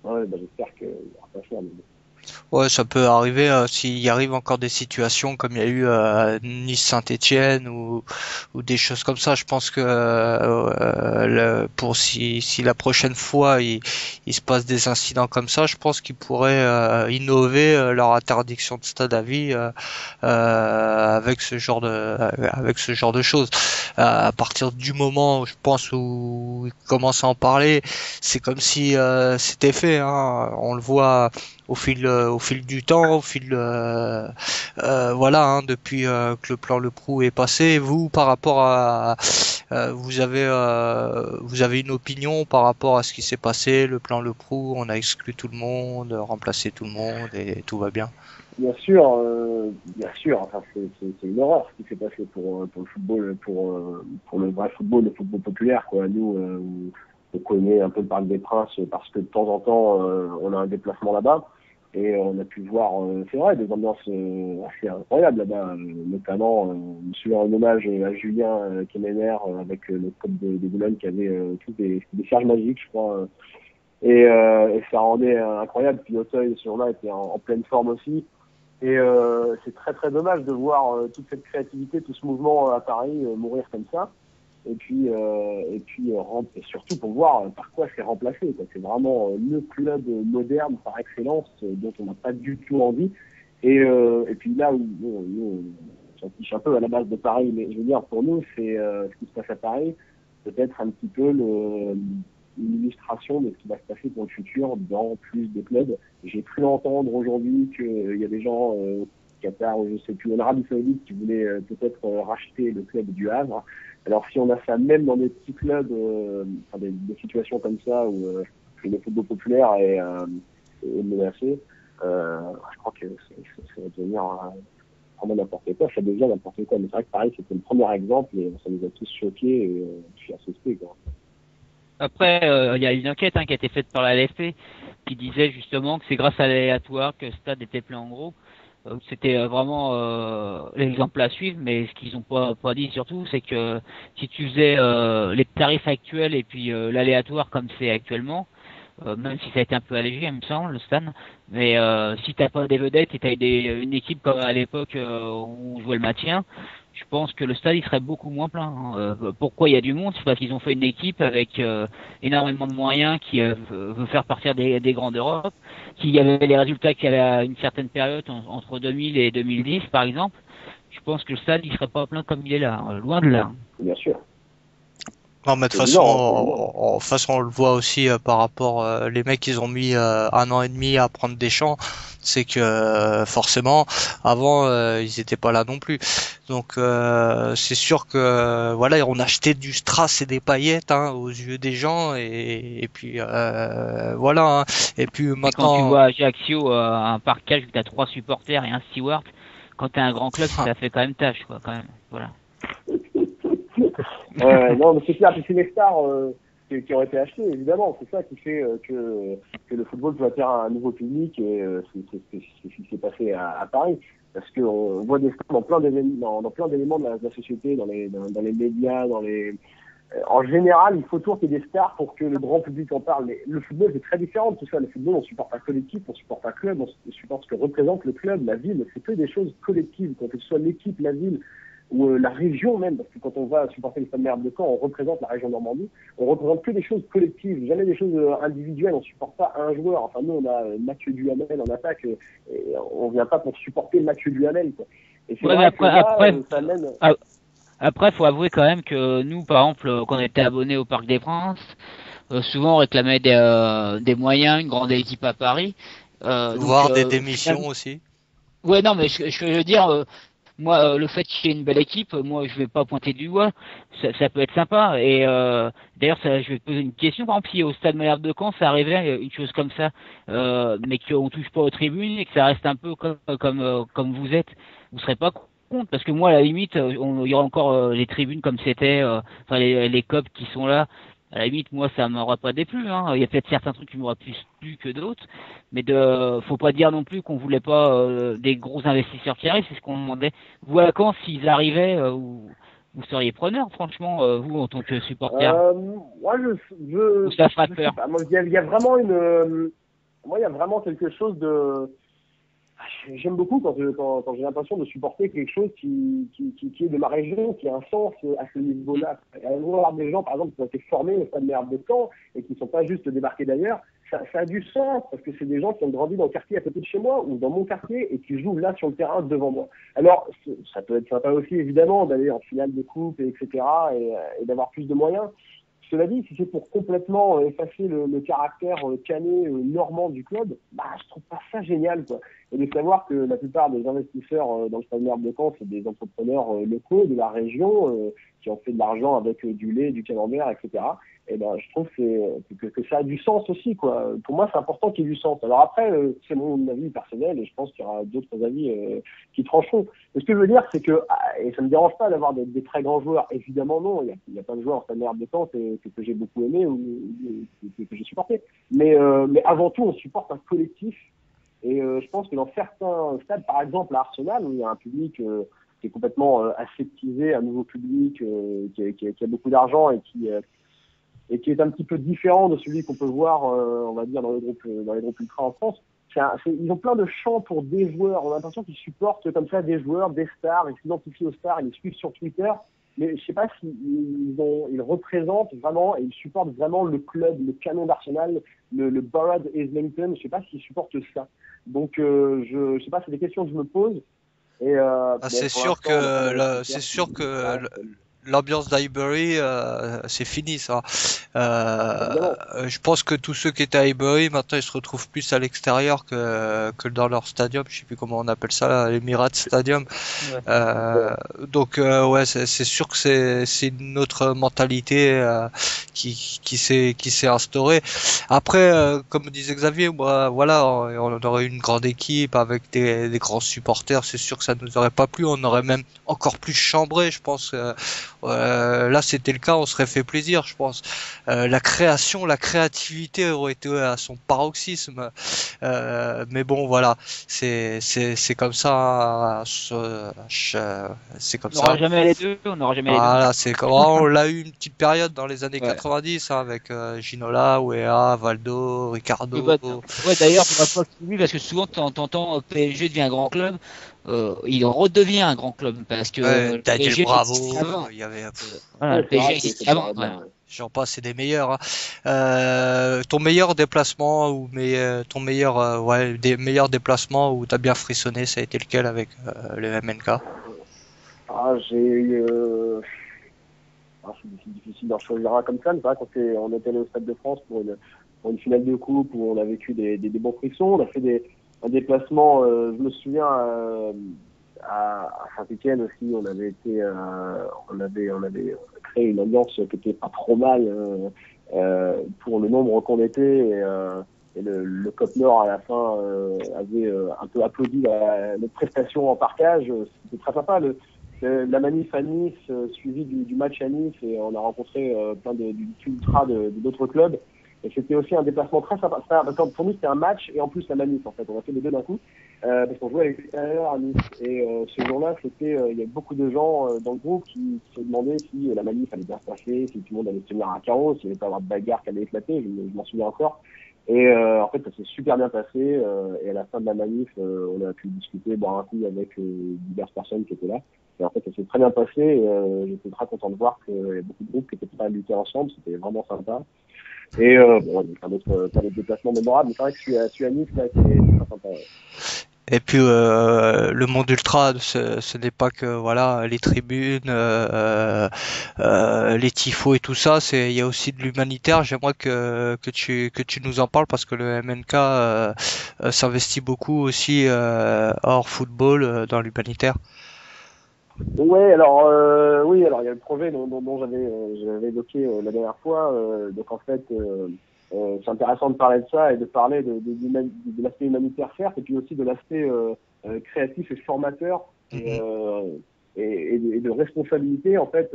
Ouais, bah, j'espère qu'il n'y aura pas cher, mais bon. Ouais, ça peut arriver s'il y arrive encore des situations comme il y a eu Nice-Saint-Étienne ou des choses comme ça. Je pense que pour si la prochaine fois il se passe des incidents comme ça, je pense qu'ils pourraient innover leur interdiction de stade à vie avec ce genre de choses. À partir du moment, je pense, où ils commencent à en parler, c'est comme si c'était fait, hein. On le voit au fil du temps, voilà, hein, depuis que le plan Le Prou est passé. Vous, par rapport à, vous avez une opinion par rapport à ce qui s'est passé, le plan Le Prou, on a exclu tout le monde, remplacé tout le monde et tout va bien. Bien sûr. Enfin, c'est une horreur ce qui s'est passé pour le football, pour le vrai football, le football populaire, quoi. Nous, on connaît un peu le Parc des Princes parce que de temps en temps, on a un déplacement là-bas. Et on a pu voir, c'est vrai, des ambiances assez incroyables là-bas, notamment sur un hommage à Julien Kemener avec le club de Boulogne qui avait tous des cierges magiques, je crois. Et ça rendait incroyable. Puis Auteuil, ce jour-là, était en pleine forme aussi. Et c'est très très dommage de voir toute cette créativité, tout ce mouvement à Paris mourir comme ça. Et puis et surtout pour voir par quoi c'est remplacé. C'est vraiment le club moderne par excellence dont on n'a pas du tout envie. Et puis là où nous, on s'en fiche un peu à la base de Paris, mais je veux dire pour nous c'est ce qui se passe à Paris, peut-être un petit peu une illustration de ce qui va se passer pour le futur dans plus de clubs. J'ai cru entendre aujourd'hui qu'il y a des gens Qatar, je sais plus, en Arabie Saoudite qui voulaient peut-être racheter le club du Havre. Alors si on a ça même dans des petits clubs, des situations comme ça où le football populaire est menacé, je crois que ça va devenir vraiment n'importe quoi. Ça devient n'importe quoi. Mais c'est vrai que Paris c'était le premier exemple et ça nous a tous choqués et je suis assisté quoi. Après, il y a une enquête qui a été faite par la LFP qui disait justement que c'est grâce à l'aléatoire que le stade était plein en gros. C'était vraiment l'exemple à suivre, mais ce qu'ils n'ont pas dit surtout, c'est que si tu faisais les tarifs actuels et puis l'aléatoire comme c'est actuellement, même si ça a été un peu allégé, il me semble, le stade, mais si t'as pas des vedettes et t'as une équipe comme à l'époque où on jouait le maintien, je pense que le stade il serait beaucoup moins plein. Pourquoi il y a du monde? C'est parce qu'ils ont fait une équipe avec énormément de moyens qui veut faire partir des grands d'Europe, qui avait les résultats qu'il y avait à une certaine période entre 2000 et 2010 par exemple. Je pense que le stade il serait pas plein comme il est là, loin de là. Bien sûr. Non, mais de toute façon, on le voit aussi par rapport les mecs, ils ont mis 1 an et demi à prendre des champs. C'est que forcément, avant, ils étaient pas là non plus. Donc, c'est sûr que voilà, on achetait du strass et des paillettes aux yeux des gens, et puis voilà. Et puis maintenant, quand tu vois Ajaccio, un parquage où t'as 3 supporters et un steward, quand t'as un grand club, ça fait quand même tâche, quoi, quand même. Voilà. Non, mais c'est clair, c'est les stars qui ont été achetées, évidemment. C'est ça qui fait que le football peut attirer un nouveau public et c'est ce qui s'est passé à Paris. Parce qu'on voit des stars dans plein d'éléments, dans plein d'éléments de la société, dans les médias, en général, il faut toujours qu'il y ait des stars pour que le grand public en parle. Mais le football, c'est très différent de tout ça. Le football, on supporte un collectif, on supporte un club, on supporte ce que représente le club, la ville. C'est que des choses collectives, que ce soit l'équipe, la ville, ou la région même, parce que quand on va supporter le Stade Malherbe de Caen, on représente la région Normandie, on représente que des choses collectives, jamais des choses individuelles, on supporte pas un joueur. Enfin, nous, on a Mathieu Duhamel en attaque, et on vient pas pour supporter Mathieu Duhamel, quoi. Et c'est vrai que là, ça mène... Après, faut avouer quand même que nous, par exemple, quand on était abonnés au Parc des Princes, souvent on réclamait des moyens, une grande équipe à Paris. voire des démissions aussi. Ouais, non, mais je veux dire... Moi, le fait qu'il y ait une belle équipe, moi, je vais pas pointer du doigt. Ça peut être sympa. Et d'ailleurs, je vais te poser une question. Par exemple, si au Stade Malherbe de Caen, ça arrivait une chose comme ça, mais qu'on touche pas aux tribunes et que ça reste un peu comme vous êtes, vous serez pas contre? Parce que moi, à la limite, il y aura encore les tribunes comme c'était, enfin les COP qui sont là. À la limite, moi, ça m'aura pas déplu. Il y a peut-être certains trucs qui m'auraient plus plu que d'autres, mais faut pas dire non plus qu'on voulait pas des gros investisseurs qui arrivent. C'est ce qu'on demandait. Vous, à Caen, s'ils arrivaient, vous seriez preneur, franchement, vous en tant que supporter. Moi, ou ça fera peur. Moi, il y a vraiment moi, il y a vraiment quelque chose de. J'aime beaucoup quand j'ai l'impression de supporter quelque chose qui est de ma région, qui a un sens à ce niveau-là. Avoir des gens, par exemple, qui ont été formés au Stade Malherbe de Caen et qui ne sont pas juste débarqués d'ailleurs, ça a du sens parce que c'est des gens qui ont grandi dans le quartier à côté de chez moi ou dans mon quartier et qui jouent là sur le terrain devant moi. Alors, ça peut être sympa aussi, évidemment, d'aller en finale de coupe, etc. et d'avoir plus de moyens. Cela dit, si c'est pour complètement effacer le caractère canet normand du club, je trouve pas ça génial, quoi. Et de savoir que la plupart des investisseurs dans le Stade Malherbe de Caen, c'est des entrepreneurs locaux de la région qui ont fait de l'argent avec du lait, du camembert, etc. Et je trouve que ça a du sens aussi, quoi. Pour moi, c'est important qu'il y ait du sens. Alors après, c'est mon avis personnel et je pense qu'il y aura d'autres avis qui trancheront. Mais ce que je veux dire, c'est que, et ça me dérange pas d'avoir des très grands joueurs, évidemment non, il y a plein de joueurs en Stade Malherbe de Caen que j'ai beaucoup aimé ou que j'ai supporté. Mais avant tout, on supporte un collectif. Et je pense que dans certains stades, par exemple à Arsenal, où il y a un public qui est complètement aseptisé, un nouveau public qui a beaucoup d'argent et qui est un petit peu différent de celui qu'on peut voir, on va dire, dans les groupes ultra en France. ils ont plein de chants pour des joueurs. On a l'impression qu'ils supportent comme ça des joueurs, des stars, ils s'identifient aux stars, ils les suivent sur Twitter. Mais je sais pas ils représentent vraiment et ils supportent vraiment le club, le canon d'Arsenal, le Borough Islington. Je sais pas s'ils supportent ça. Donc je sais pas, c'est des questions que je me pose. Et c'est sûr que l'ambiance d'Highbury, c'est fini ça. Je pense que tous ceux qui étaient à Highbury, maintenant ils se retrouvent plus à l'extérieur que dans leur stadium. Je sais plus comment on appelle ça, l'Emirates Stadium. Donc ouais, c'est sûr que c'est une autre mentalité qui s'est instaurée. Après, comme disait Xavier, voilà, on aurait une grande équipe avec des grands supporters. C'est sûr que ça nous aurait pas plu. On aurait même encore plus chambré, je pense. Là, c'était le cas, on serait fait plaisir, je pense. La créativité aurait été à son paroxysme. Mais bon, voilà, c'est comme ça. C'est comme On n'aura ça. jamais les deux, on n'aura jamais les deux. Voilà, c'est comme on l'a eu une petite période dans les années 90 hein, avec Ginola, Weah, Valdo, Ricardo. Ouais, d'ailleurs, faudra pas suivi parce que souvent t'entends PSG devient un grand club, il redevient un grand club parce que Daniel PSG Bravo, avant. il y avait Voilà, le PSG existait avant. J'en passe, c'est des meilleurs. Hein. Ton meilleur déplacement ou ton meilleur des meilleurs déplacements où t'as bien frissonné, ça a été lequel avec le MNK? J'ai eu c'est difficile d'en choisir un comme ça, mais c'est vrai qu'on était allé au Stade de France pour une finale de coupe où on a vécu des bons frissons. On a fait un déplacement, je me souviens, à Saint-Étienne aussi, on avait créé une ambiance qui était pas trop mal pour le nombre qu'on était et le COP Nord à la fin avait un peu applaudi notre prestation en parkage. C'était très sympa. La manif à Nice, suivie du match à Nice, et on a rencontré plein d'ultras d'autres clubs. Et c'était aussi un déplacement très sympa. Pour nous, c'était un match et en plus la manif, en fait. On a fait les deux d'un coup, parce qu'on jouait à l'extérieur à Nice. Et ce jour-là, il y avait beaucoup de gens dans le groupe qui se demandaient si la manif allait bien se passer, si tout le monde allait se tenir à carreau, s'il allait pas y avoir de bagarre qui allait éclater. Je m'en souviens encore. Et en fait, ça s'est super bien passé. Et à la fin de la manif, on a pu discuter, boire un coup avec diverses personnes qui étaient là. Et en fait, ça s'est très bien passé. J'étais très content de voir qu'il y a beaucoup de groupes qui étaient prêts à lutter ensemble. C'était vraiment sympa. Et bon, il y a plein d'autres déplacements mémorables. Mais c'est vrai que je suis à Nice, là, c'est très sympa. Ouais. Et puis le monde ultra, ce n'est pas que voilà les tribunes, les tifos et tout ça. Il y a aussi de l'humanitaire. J'aimerais que tu nous en parles parce que le MNK s'investit beaucoup aussi hors football dans l'humanitaire. Ouais, alors il y a le projet dont j'avais évoqué la dernière fois. Donc en fait, c'est intéressant de parler de ça et de parler de l'aspect humanitaire certes, et puis aussi de l'aspect créatif et formateur et de responsabilité en fait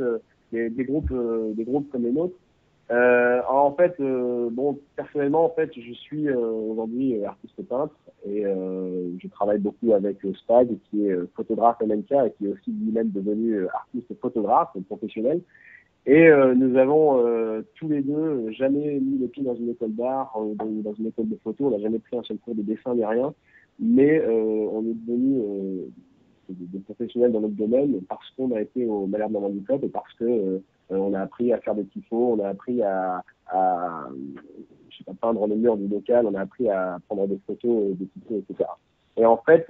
des groupes comme les nôtres. En fait, personnellement, en fait, je suis aujourd'hui artiste peintre et je travaille beaucoup avec Spag, qui est photographe MNK et qui est aussi lui-même devenu artiste photographe professionnel. Et nous avons tous les deux jamais mis les pieds dans une école d'art ou dans une école de photo. On n'a jamais pris un seul cours de dessin ni rien, mais on est devenus des professionnels dans notre domaine parce qu'on a été au Malherbe Normandie Cup et parce que on a appris à faire des tifos, on a appris à peindre les murs du local, on a appris à prendre des photos, des tifos, etc. Et en fait,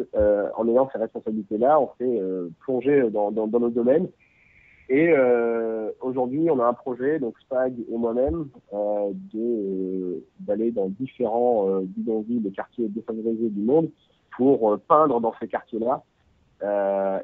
en ayant ces responsabilités-là, on s'est plongé dans nos domaines. Et aujourd'hui, on a un projet, donc Spag et moi-même, d'aller dans différents bidonvilles, des quartiers défavorisés du monde, pour peindre dans ces quartiers-là.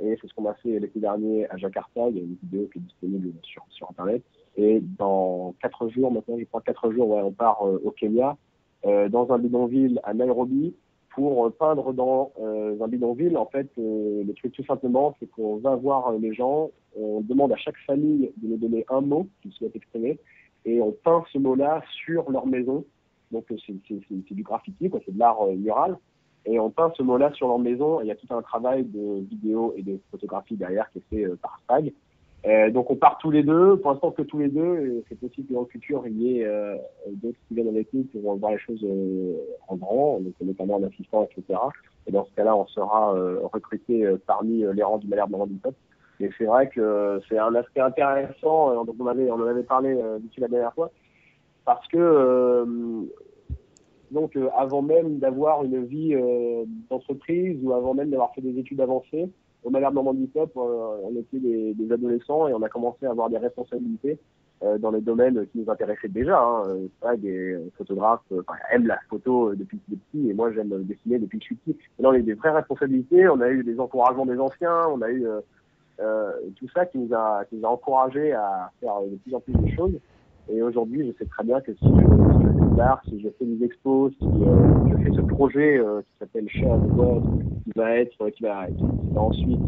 Et c'est ce qu'on a fait l'été dernier à Jakarta. Il y a une vidéo qui est disponible sur Internet. Et dans 4 jours, maintenant, je crois 4 jours, on part au Kenya, dans un bidonville à Nairobi, pour peindre dans un bidonville. En fait, le truc tout simplement, c'est qu'on va voir les gens, on demande à chaque famille de nous donner un mot qu'ils souhaitent exprimer, et on peint ce mot-là sur leur maison. Donc c'est du graffiti, quoi, c'est de l'art mural. Et on peint ce mot-là sur leur maison. Et il y a tout un travail de vidéo et de photographie derrière qui est fait par Spag. Donc on part tous les deux, pour l'instant que tous les deux, et c'est possible que dans le futur il y ait d'autres qui viennent avec nous pour voir les choses en grand, donc notamment en assistant, etc. Et dans ce cas-là, on sera recruté parmi les rangs du Malherbe Normandie Cup. Et c'est vrai que c'est un aspect intéressant, donc on en avait parlé d'ici la dernière fois, parce que donc avant même d'avoir une vie d'entreprise ou avant même d'avoir fait des études avancées, au Malherbe Normandie Cup, on était des adolescents et on a commencé à avoir des responsabilités dans les domaines qui nous intéressaient déjà. Des photographes aiment la photo depuis que je suis petit et moi j'aime dessiner depuis que je suis petit. Et là on a eu des vraies responsabilités, on a eu des encouragements des anciens, on a eu tout ça qui nous a encouragés à faire de plus en plus de choses. Et aujourd'hui, je sais très bien que si je fais de l'art, si je fais des expos, si je fais ce projet qui s'appelle Share the World, qui va ensuite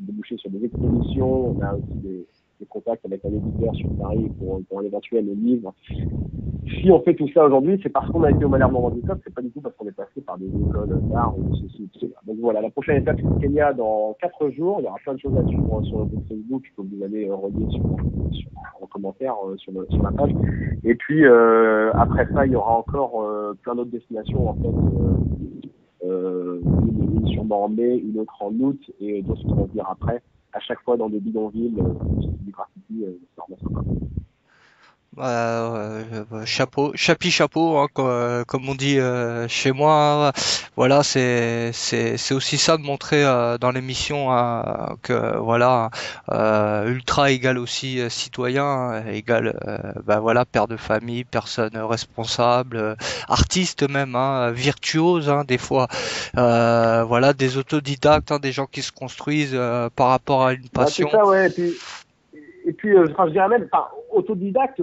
déboucher sur des expositions, on a aussi des contacts avec un éditeur sur Paris pour un éventuel livre. Si on fait tout ça aujourd'hui, c'est parce qu'on a été au Malherbe Normandie Cup, c'est pas du tout parce qu'on est passé par des écoles d'art ou de ceci ou de cela. Donc voilà, la prochaine étape c'est le Kenya dans 4 jours. Il y aura plein de choses à suivre sur le groupe Facebook que vous allez relier en commentaire sur la page. Et puis après ça, il y aura encore plein d'autres destinations en fait. Une sûrement en mai, une autre en août et d'autres qui vont venir après. À chaque fois dans des bidonvilles, du graffiti, c'est vraiment sympa. Chapeau, chapeau, hein, comme on dit chez moi. Voilà, c'est aussi ça de montrer dans l'émission que voilà, ultra égale aussi citoyen, égale voilà, père de famille, personne responsable, artiste même, hein, virtuose, hein, des fois, voilà, des autodidactes, hein, des gens qui se construisent par rapport à une passion. C'est ça, ouais. Et puis je dirais même, autodidacte.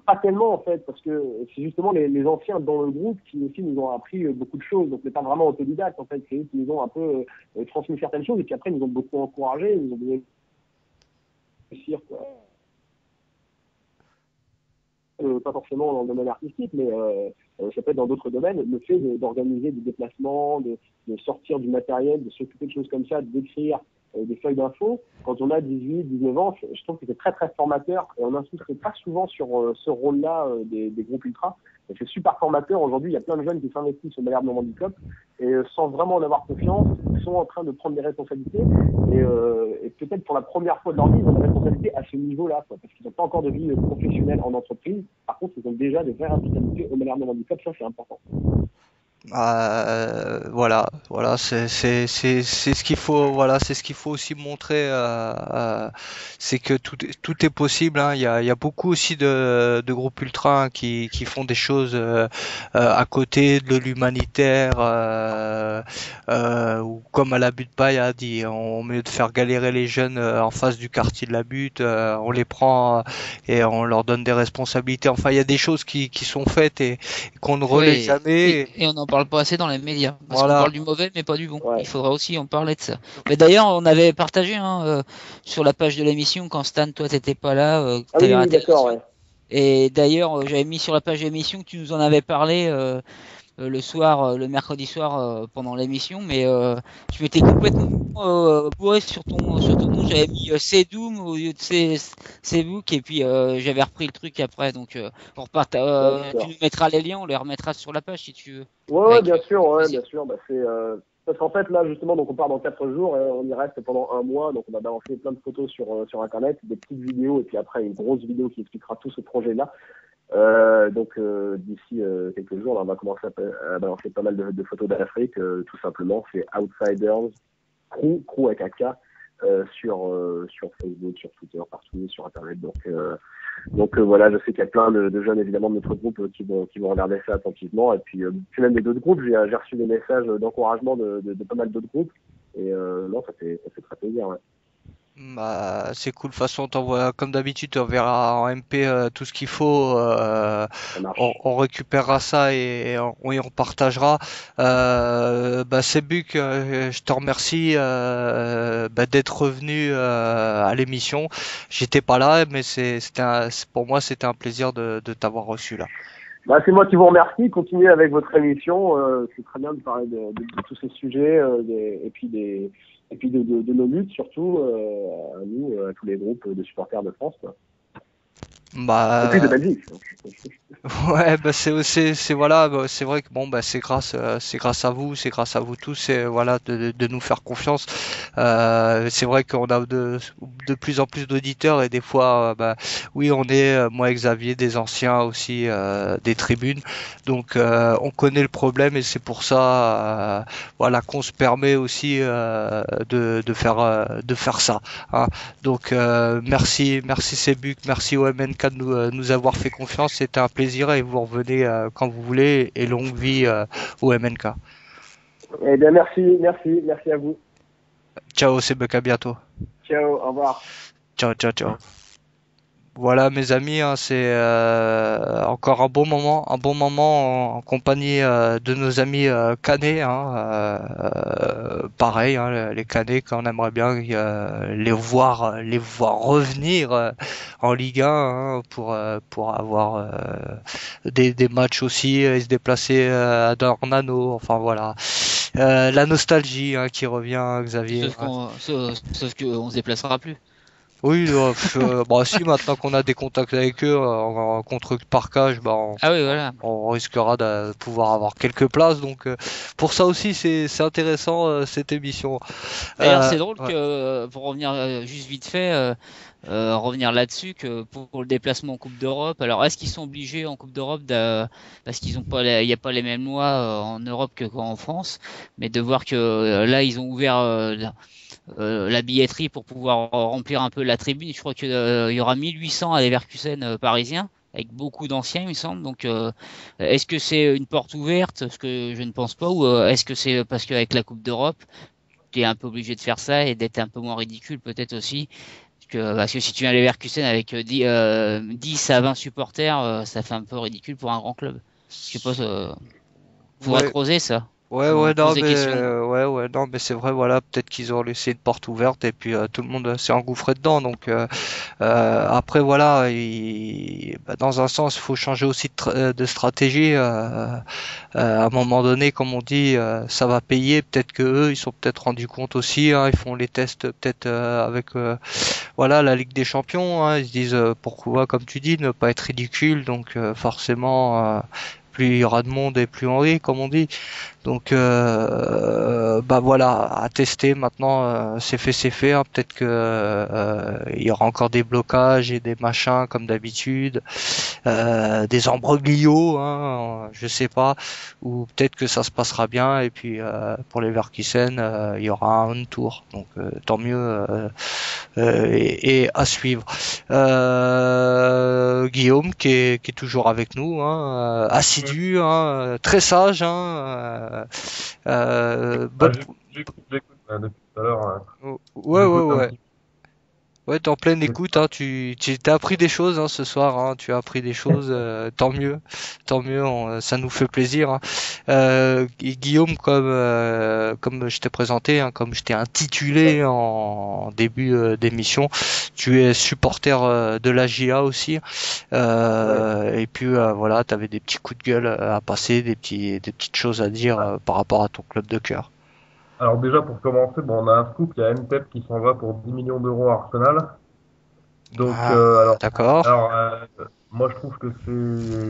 Pas tellement en fait, parce que c'est justement les anciens dans le groupe qui aussi nous ont appris beaucoup de choses, donc c'est pas vraiment autodidacte en fait, c'est eux qui nous ont un peu transmis certaines choses et puis après ils nous ont beaucoup encouragés, ils nous ont donné réussir quoi. Pas forcément dans le domaine artistique, mais ça peut être dans d'autres domaines, le fait d'organiser des déplacements, de sortir du matériel, de s'occuper de choses comme ça, d'écrire des feuilles d'infos, quand on a 18, 19 ans, je trouve que c'est très très formateur et on n'insiste pas souvent sur ce rôle-là des groupes ultra. Et c'est super formateur. Aujourd'hui, il y a plein de jeunes qui s'investissent au Malherbe Normandie Cup et sans vraiment en avoir confiance, ils sont en train de prendre des responsabilités et peut-être pour la première fois de leur vie, ils ont des responsabilités à ce niveau-là, quoi, parce qu'ils n'ont pas encore de vie professionnelle en entreprise. Par contre, ils ont déjà des vraies responsabilités au Malherbe Normandie Cup, ça c'est important. Voilà, c'est ce qu'il faut, voilà, c'est ce qu'il faut aussi montrer, c'est que tout est possible, hein. Il y a beaucoup aussi de groupes ultra hein, qui font des choses à côté de l'humanitaire, ou comme à la butte paille a dit, au lieu de faire galérer les jeunes en face du quartier de la butte, on les prend et on leur donne des responsabilités. Enfin, il y a des choses qui sont faites et qu'on ne relaie jamais. Et on n'en parle pas assez dans les médias. Parce voilà. qu'on parle du mauvais, mais pas du bon. Ouais. Il faudra aussi en parler de ça. Mais d'ailleurs, on avait partagé sur la page de l'émission, quand Stan, toi, t'étais pas là. Oui, d'accord, ouais. Et d'ailleurs, j'avais mis sur la page de l'émission que tu nous en avais parlé le soir, le mercredi soir pendant l'émission, mais tu m'étais complètement bourré sur ton nom. J'avais mis C-Doom au lieu de C-Book et puis j'avais repris le truc après. Donc tu nous mettras les liens, on les remettra sur la page si tu veux. Ouais, bien sûr, bien sûr. Bah, c'est parce qu'en fait là justement, donc on part dans 4 jours, et on y reste pendant un mois, donc on va balancer plein de photos sur internet, des petites vidéos et puis après une grosse vidéo qui expliquera tout ce projet-là. Donc d'ici quelques jours, là, on va commencer à balancer pas mal de photos d'Afrique, tout simplement. C'est Outsiders Crew avec un K sur Facebook, sur Twitter, partout, sur Internet. Donc voilà, je sais qu'il y a plein de jeunes évidemment de notre groupe qui vont regarder ça attentivement. Et puis même des d'autres groupes, j'ai reçu des messages d'encouragement de pas mal d'autres groupes. Et non, ça fait très plaisir. Ouais. Bah, c'est cool. De toute façon, comme d'habitude, on verra en MP tout ce qu'il faut. On récupérera ça et on partagera. C'est Buck, je te remercie d'être revenu à l'émission. J'étais pas là, mais pour moi, c'était un plaisir de t'avoir reçu là. Bah, c'est moi qui vous remercie. Continuez avec votre émission. C'est très bien de parler de tous ces sujets et puis et puis de nos luttes surtout, à nous, à tous les groupes de supporters de France, quoi. Et puis de Bah, Belgique. ouais, bah c'est voilà, bah, c'est vrai que bon bah c'est grâce à vous, c'est grâce à vous tous et voilà de nous faire confiance. C'est vrai qu'on a de plus en plus d'auditeurs et des fois bah oui on est moi et Xavier des anciens aussi des tribunes, donc on connaît le problème et c'est pour ça voilà qu'on se permet aussi de faire ça. Hein. Donc merci Sebuc, merci OMNK de nous avoir fait confiance. C'était un plaisir et vous revenez quand vous voulez et longue vie au MNK. Eh bien, merci à vous. Ciao Sebuc, à bientôt. Ciao, au revoir. Ciao. Voilà mes amis, hein, c'est encore un bon moment en compagnie de nos amis Canet. Hein, pareil, hein, les Canets, qu'on aimerait bien les voir revenir en Ligue 1 hein, pour avoir des matchs aussi et se déplacer à Dornano. Enfin voilà, la nostalgie hein, qui revient, Xavier. Sauf qu'on se déplacera plus. Oui, bah si maintenant qu'on a des contacts avec eux en contre parkage, bah Ah oui, voilà. on risquera de pouvoir avoir quelques places. Donc pour ça aussi c'est intéressant cette émission. D'ailleurs, c'est drôle Ouais. que pour revenir juste vite fait, revenir là-dessus que pour le déplacement en Coupe d'Europe. Alors, est-ce qu'ils sont obligés en Coupe d'Europe parce qu'ils ont pas, il n'y a pas les mêmes lois en Europe qu'en France, mais de voir que là ils ont ouvert la billetterie pour pouvoir remplir un peu la tribune. Je crois que il y aura 1800 à Leverkusen parisiens, avec beaucoup d'anciens, il me semble. Donc, est-ce que c'est une porte ouverte? Ce que je ne pense pas. Ou est-ce que c'est parce qu'avec la Coupe d'Europe, tu es un peu obligé de faire ça et d'être un peu moins ridicule, peut-être aussi? Parce que si tu viens à Leverkusen avec 10 à 20 supporters, ça fait un peu ridicule pour un grand club. Je sais pas, faudrait Ouais. creuser ça. Ouais, On ouais, non, pose des mais, questions. non, mais c'est vrai, voilà, peut-être qu'ils ont laissé une porte ouverte et puis tout le monde s'est engouffré dedans. Donc, après, voilà, bah, dans un sens, il faut changer aussi de stratégie. À un moment donné, comme on dit, ça va payer. Peut-être que eux, ils sont peut-être rendus compte aussi. Hein, ils font les tests peut-être avec, voilà, la Ligue des Champions. Hein, ils se disent pourquoi, comme tu dis, ne pas être ridicule. Donc, forcément. Plus il y aura de monde et plus on rit, comme on dit. Donc bah voilà, à tester maintenant, c'est fait. Hein. Peut-être que il y aura encore des blocages et des machins comme d'habitude, des embroglios, hein, je sais pas, ou peut-être que ça se passera bien et puis pour les Leverkusen, il y aura un tour. Donc tant mieux et à suivre. Guillaume qui est toujours avec nous, hein, assidu, hein, très sage, hein, bonne... J'écoute depuis tout à l'heure. J'écoute un Ouais. petit Ouais, t'es en pleine peu. écoute, hein, tu t'as appris des choses hein, ce soir, hein, tu as appris des choses, tant mieux, ça nous fait plaisir. Hein. Guillaume, comme je t'ai présenté, hein, comme je t'ai intitulé en début d'émission, tu es supporter de la GIA aussi, et puis voilà, t'avais des petits coups de gueule à passer, des petites choses à dire par rapport à ton club de cœur. Alors déjà, pour commencer, bon, on a un scoop, il y a Ntep qui s'en va pour 10 millions d'euros à Arsenal. Donc, Ah, d'accord. alors moi je trouve que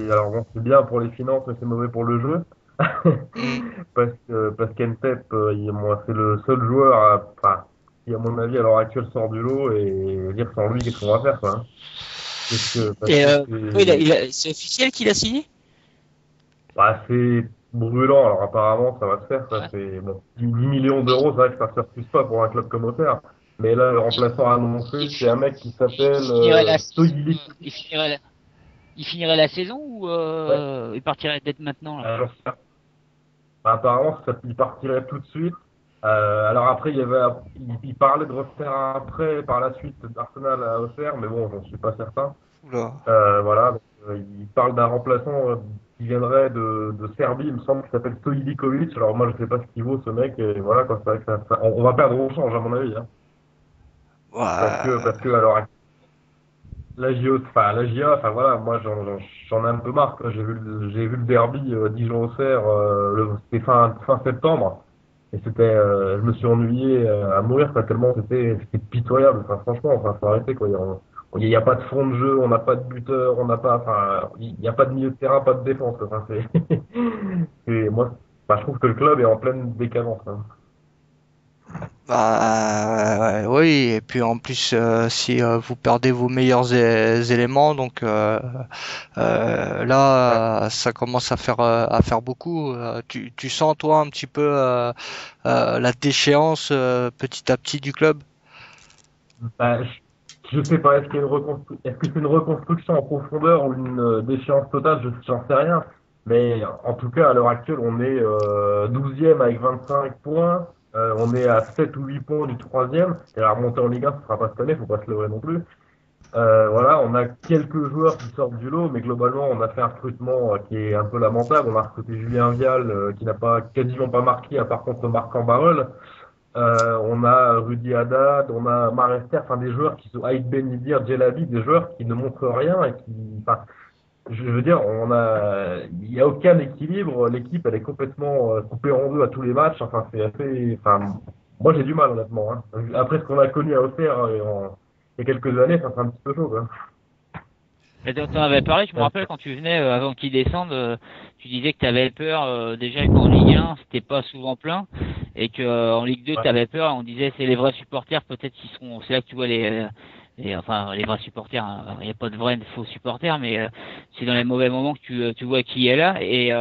alors bon, c'est bien pour les finances, mais c'est mauvais pour le jeu. Hmm. Parce qu'Ntep, moi, c'est le seul joueur, enfin, qui à mon avis à l'heure actuelle sort du lot et dire sans lui, qu'est-ce qu'on va faire, quoi. Hein. Parce Et que c'est officiel qu'il a signé? c'est brûlant. Alors apparemment, ça va se faire. Ça Ouais. fait bon, 10 millions d'euros, c'est vrai que ça ne refuse pas pour un club comme Auxerre. Mais là, le remplaçant annoncé, c'est un mec qui s'appelle Stoïlik. Il finirait la saison ou Ouais. il partirait peut-être maintenant là? Alors, apparemment, il partirait tout de suite. Alors après, il parlait de refaire un prêt par la suite d'Arsenal à Auxerre, mais bon, j'en suis pas certain. Oula. Voilà, donc, il parle d'un remplaçant qui viendrait de Serbie, il me semble, qui s'appelle Stojilikovic. Alors moi, je sais pas ce qu'il vaut ce mec, et voilà, quoi, c'est vrai que on va perdre au change, à mon avis, hein. Parce que alors, la GIA, enfin voilà, moi j'en ai un peu marre, quoi. J'ai vu le derby Dijon-Auxerre, c'était fin septembre. Et je me suis ennuyé à mourir, quoi, tellement c'était pitoyable. Enfin, franchement, enfin, faut arrêter, quoi. Il y a pas de fond de jeu, on n'a pas de buteur, on n'a pas, enfin, il y a pas de milieu de terrain, pas de défense, quoi. Enfin, moi, enfin, je trouve que le club est en pleine décadence, hein. Bah, oui, et puis en plus, si vous perdez vos meilleurs éléments, donc Ouais. là, ça commence à faire beaucoup. Tu sens toi un petit peu la déchéance petit à petit du club? Bah, je sais pas, est-ce que c'est une reconstruction en profondeur ou une déchéance totale, j'en sais rien. Mais en tout cas, à l'heure actuelle, on est 12e avec 25 points. On est à 7 ou 8 points du troisième. Et la remontée en Ligue 1, ce sera pas cette année, faut pas se leurrer non plus. Voilà, on a quelques joueurs qui sortent du lot, mais globalement, on a fait un recrutement qui est un peu lamentable. On a recruté Julien Vial, qui n'a pas quasiment pas marqué, à par contre Marc Barol. On a Rudy Haddad, on a Marester, enfin des joueurs qui sont Aïd Ben Yedder, Djelabi, des joueurs qui ne montrent rien et qui, enfin, je veux dire, il y a aucun équilibre. L'équipe, elle est complètement coupée en deux à tous les matchs. Enfin, c'est assez, enfin, moi j'ai du mal honnêtement, hein. Après ce qu'on a connu à Auxerre il y a quelques années, ça c'est un petit peu chaud, hein. Et tu en avais parlé, je me rappelle quand tu venais avant qu'ils descendent, tu disais que tu avais peur déjà qu'en Ligue 1 c'était pas souvent plein et que en Ligue 2 tu Ouais. avais peur. On disait c'est les vrais supporters peut-être qui seront. C'est là que tu vois enfin les vrais supporters. Il n'y a pas de vrais faux supporters, mais c'est dans les mauvais moments que tu vois qui est là. Et